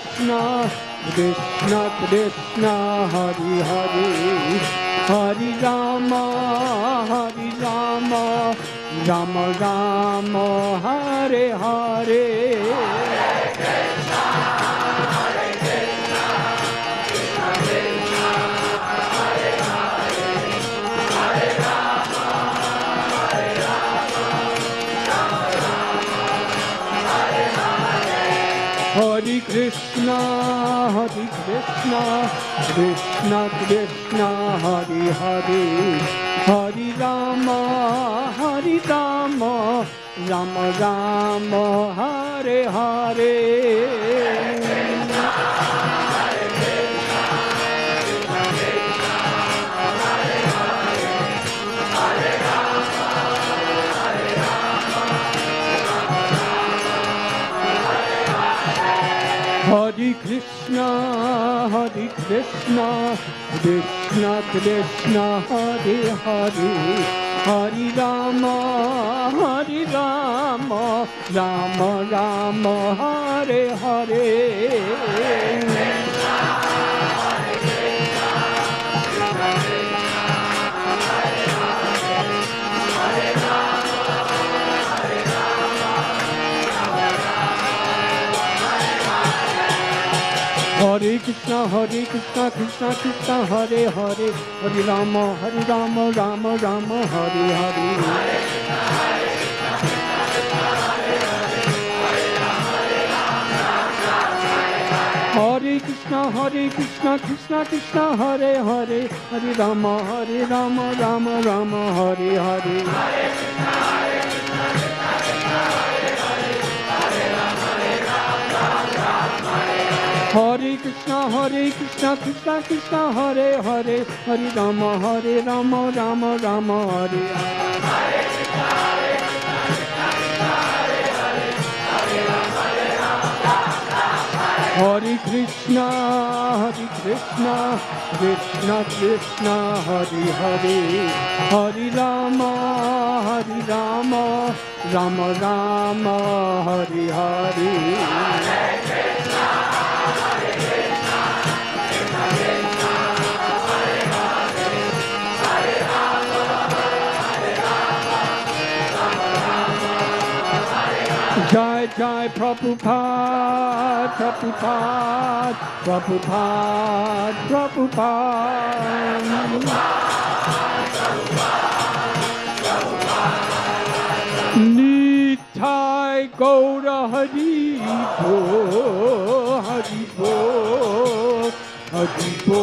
Hare, Hare Rama, Rama Hare Hare. Hare Krishna, Krishna Krishna, Hare Hare, Hare Rama, Rama Hare Hare. Hare Krishna, Krishna Krishna, Hare Hare, Hare Rama, Rama Hare Hare. Hare Krishna, Krishna Krishna, Hare Hare, Hare Rama, Rama Hare Hare. Hare Krishna, Krishna Krishna, Hare Hare, Hare Rama, Rama Hare Hare. Hare Krishna, Krishna Krishna, Hare Hare, Hare Rama, Rama Hare Hare. Hare Krishna, Krishna Krishna, Hare Hare, Hare Rama, Hari Rama, Rama Rama, Hari Hari. Jai Jai Prabhupada, Prabhupada, Prabhupada, Prabhupada. Nitai Gaura Hari Bo, Hari Bo, Hari Bo,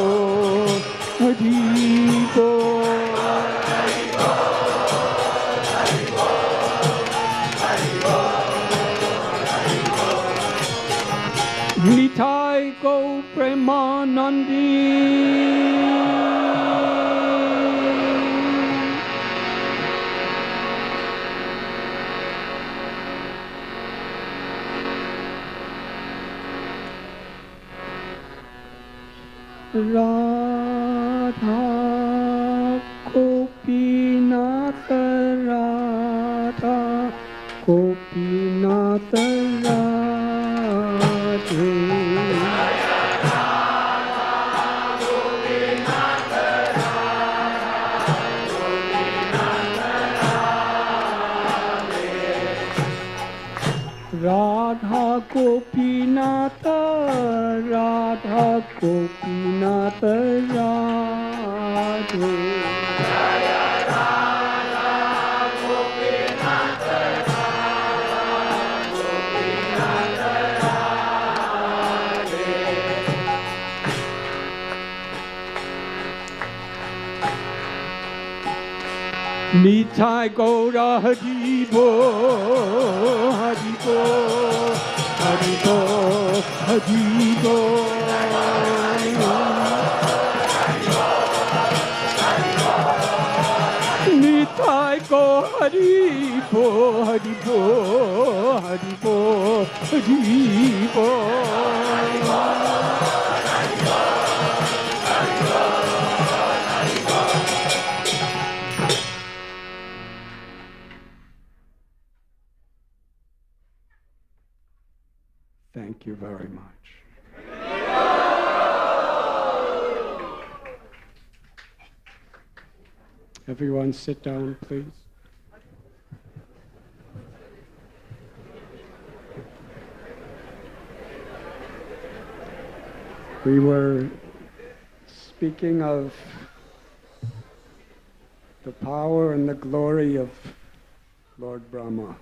Hari Bo. Nitai Go Premanandi. Radha Gopinath Radha Gopinath Radhe. Radha Gopinath, Radha Gopinath Radhe. Nitai Gaura Hari Bo, Hari Bo, Hari Bo, Hari Bo. Nitai Go Hari Bo, Hari Bo, Hari Bo, Hari Bo. Thank you very much. Everyone sit down, please. We were speaking of the power and the glory of Lord Brahma.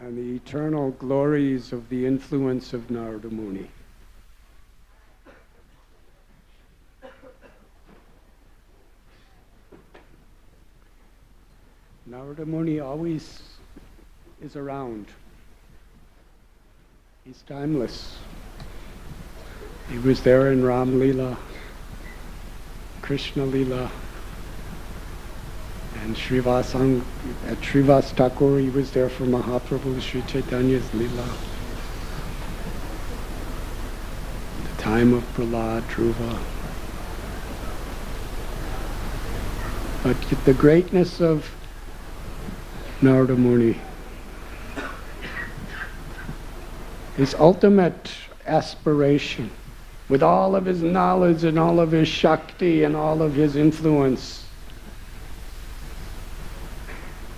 And the eternal glories of the influence of Narada Muni. Narada Muni always is around. He's timeless. He was there in Ram Leela, Krishna Leela, and at Srivas Thakur, he was there for Mahaprabhu, Sri Chaitanya's Leela. The time of Prahlad, Dhruva. But the greatness of Narada Muni, his ultimate aspiration, with all of his knowledge and all of his Shakti and all of his influence,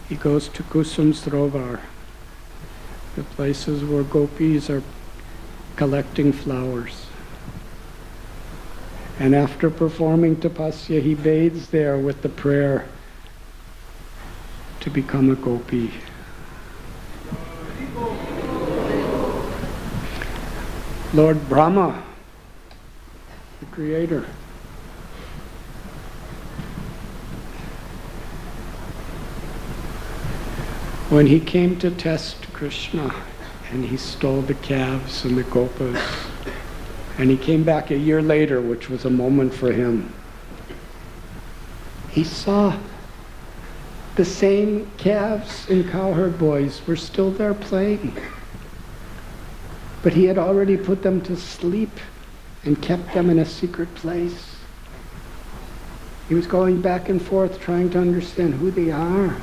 he goes to Kusum Srovar, the places where gopis are collecting flowers. And after performing tapasya, he bathes there with the prayer to become a gopi. Lord Brahma, the creator, when he came to test Krishna and he stole the calves and the gopas, and he came back a year later, which was a moment for him, he saw the same calves and cowherd boys were still there playing. But he had already put them to sleep and kept them in a secret place. He was going back and forth trying to understand who they are.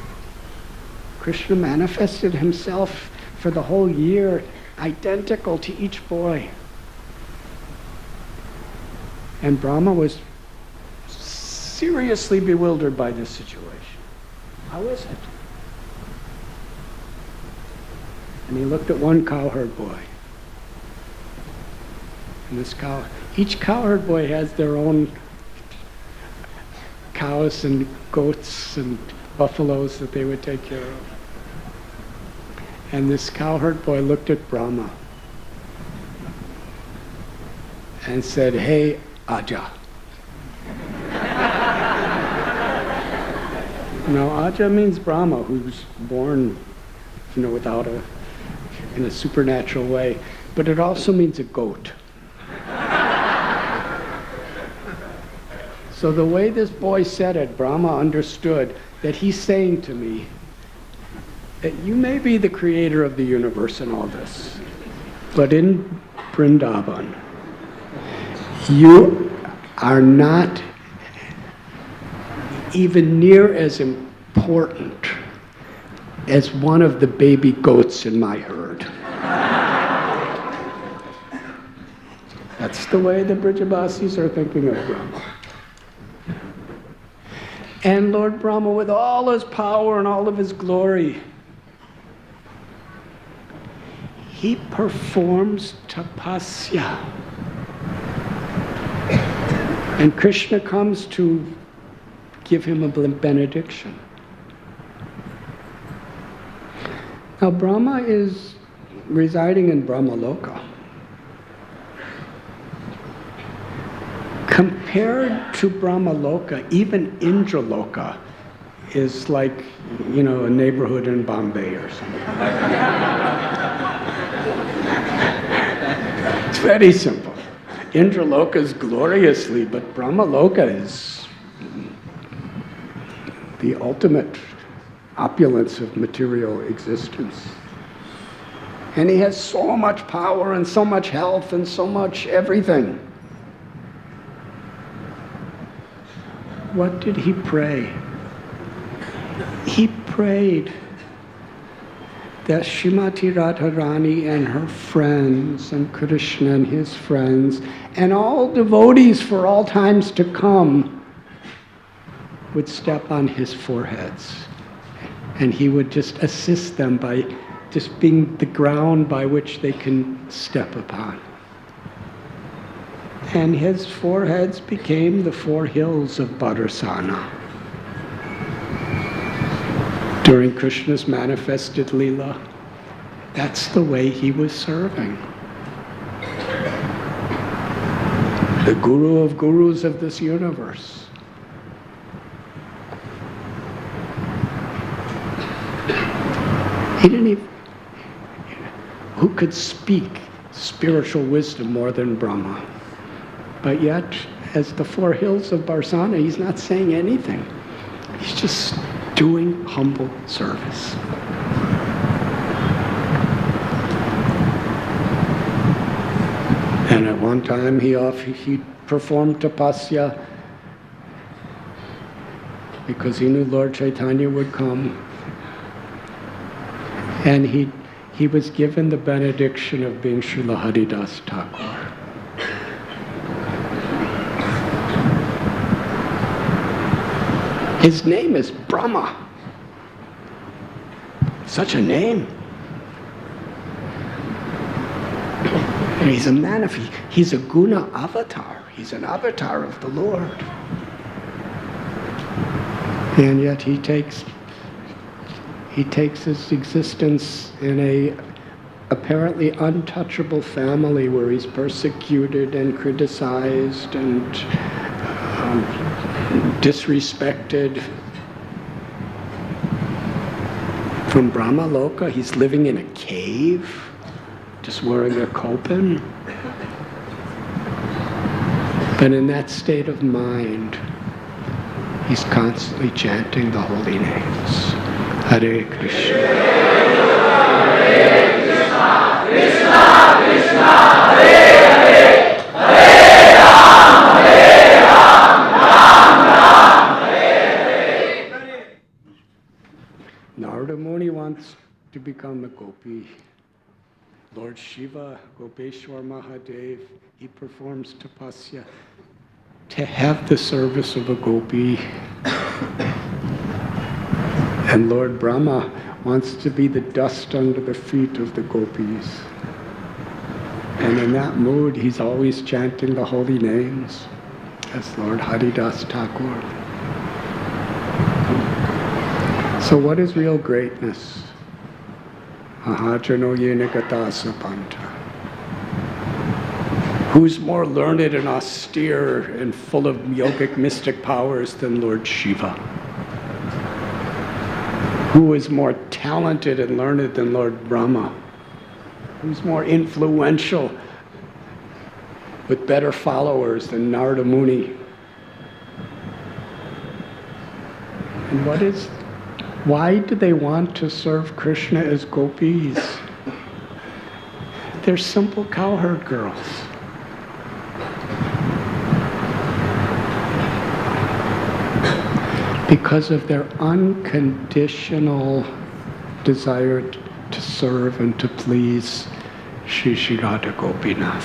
Krishna manifested himself for the whole year, identical to each boy. And Brahma was seriously bewildered by this situation. How is it? And he looked at one cowherd boy. And each cowherd boy has their own cows and goats and buffaloes that they would take care of. And this cowherd boy looked at Brahma and said, "Hey, Aja." Now, Aja means Brahma, who was born, in a supernatural way, but it also means a goat. So the way this boy said it, Brahma understood that he's saying to me that you may be the creator of the universe and all this, but in Vrindavan, you are not even near as important as one of the baby goats in my herd. That's the way the Brijabasis are thinking of Brahma. And Lord Brahma, with all his power and all of his glory, he performs tapasya. And Krishna comes to give him a benediction. Now Brahma is residing in Brahmaloka. Compared to Brahmaloka, even Indraloka is like, a neighborhood in Bombay or something. It's very simple. Indraloka is gloriously, but Brahmaloka is the ultimate opulence of material existence. And he has so much power and so much health and so much everything. What did he pray? He prayed that Srimati Radharani and her friends and Krishna and his friends and all devotees for all times to come would step on his foreheads. And he would just assist them by just being the ground by which they can step upon. And his foreheads became the 4 hills of Barsana. During Krishna's manifested Leela, that's the way he was serving. The Guru of Gurus of this universe. He didn't even, who could speak spiritual wisdom more than Brahma? But yet, as the 4 hills of Barsana, he's not saying anything. He's just doing humble service. And at one time he performed tapasya because he knew Lord Chaitanya would come. And he was given the benediction of being Srila Haridas Thakur. His name is Brahma. Such a name. And he's a Manafi. He's a guna avatar. He's an avatar of the Lord. And yet he takes his existence in a apparently untouchable family where he's persecuted and criticized and disrespected. From Brahmaloka, he's living in a cave, just wearing a kopin. But in that state of mind, he's constantly chanting the holy names. Hare Krishna. Krishna, Krishna, Hare Hare, Hare become a gopi. Lord Shiva, Gopeshwar Mahadev, he performs tapasya to have the service of a gopi. And Lord Brahma wants to be the dust under the feet of the gopis. And in that mood, he's always chanting the holy names, as Lord Haridas Thakur. So what is real greatness? Ahajano yenagata sapanta. Who's more learned and austere and full of yogic mystic powers than Lord Shiva? Who is more talented and learned than Lord Brahma? Who's more influential with better followers than Narada Muni? And why do they want to serve Krishna as gopis? They're simple cowherd girls. Because of their unconditional desire to serve and to please Shri Shri Radha Gopinath.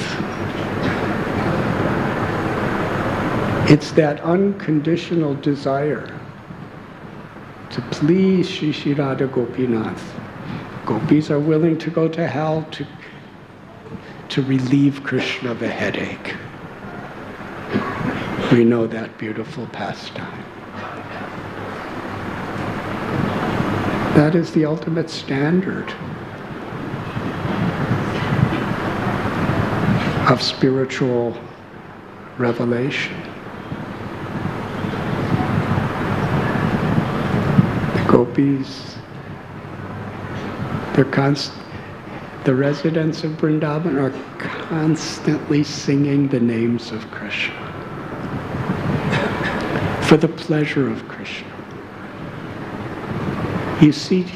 It's that unconditional desire to please Shri Shri Radha Gopinath. Gopis are willing to go to hell to relieve Krishna of a headache. We know that beautiful pastime. That is the ultimate standard of spiritual revelation. The gopis, the residents of Vrindavan are constantly singing the names of Krishna for the pleasure of Krishna. You see,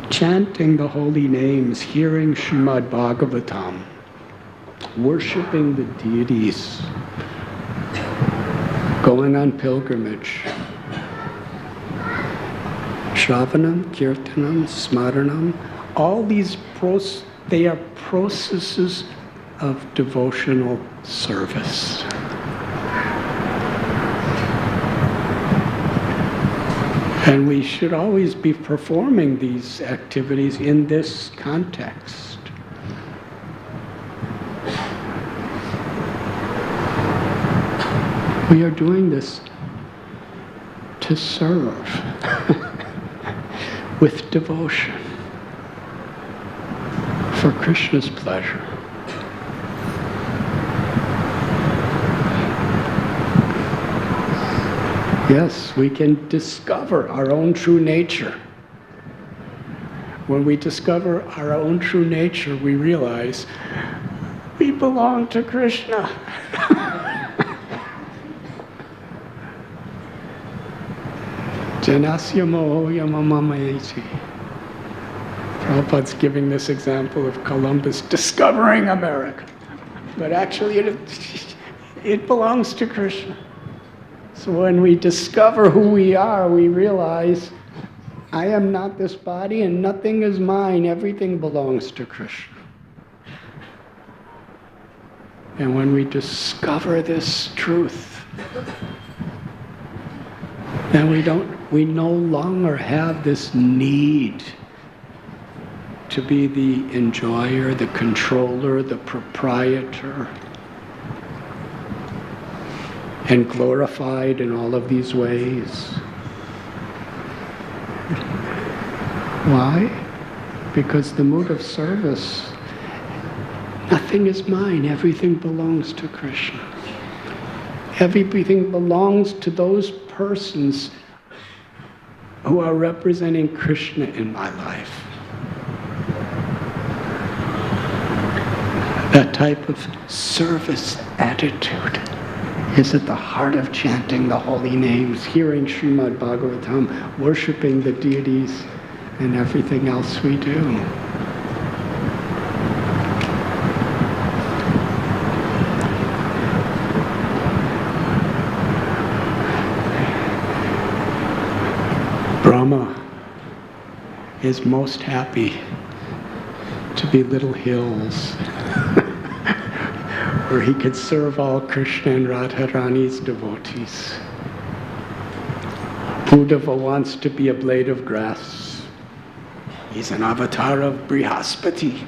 chanting the holy names, hearing Srimad Bhagavatam, worshipping the deities, going on pilgrimage, Shravanam, Kirtanam, Smaranam, all these they are processes of devotional service. And we should always be performing these activities in this context. We are doing this to serve with devotion for Krishna's pleasure. Yes, we can discover our own true nature. When we discover our own true nature, we realize we belong to Krishna. Janasya moho yamamamayati. Prabhupada's giving this example of Columbus discovering America. But actually it belongs to Krishna. So when we discover who we are, we realize, I am not this body and nothing is mine. Everything belongs to Krishna. And when we discover this truth, then we no longer have this need to be the enjoyer, the controller, the proprietor, and glorified in all of these ways. Why? Because the mood of service, nothing is mine, everything belongs to Krishna. Everything belongs to those persons who are representing Krishna in my life. That type of service attitude is at the heart of chanting the holy names, hearing Srimad Bhagavatam, worshipping the deities, and everything else we do. Brahma is most happy to be little hills where he could serve all Krishna and Radharani's devotees. Uddhava wants to be a blade of grass. He's an avatar of Brihaspati,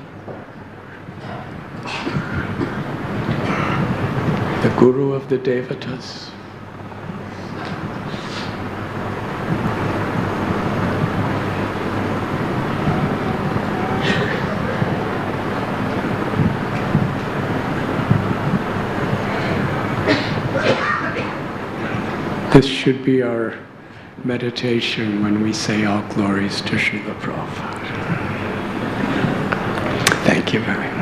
the guru of the Devatas. This should be our meditation when we say all glories to Srila Prabhupada. Thank you very much.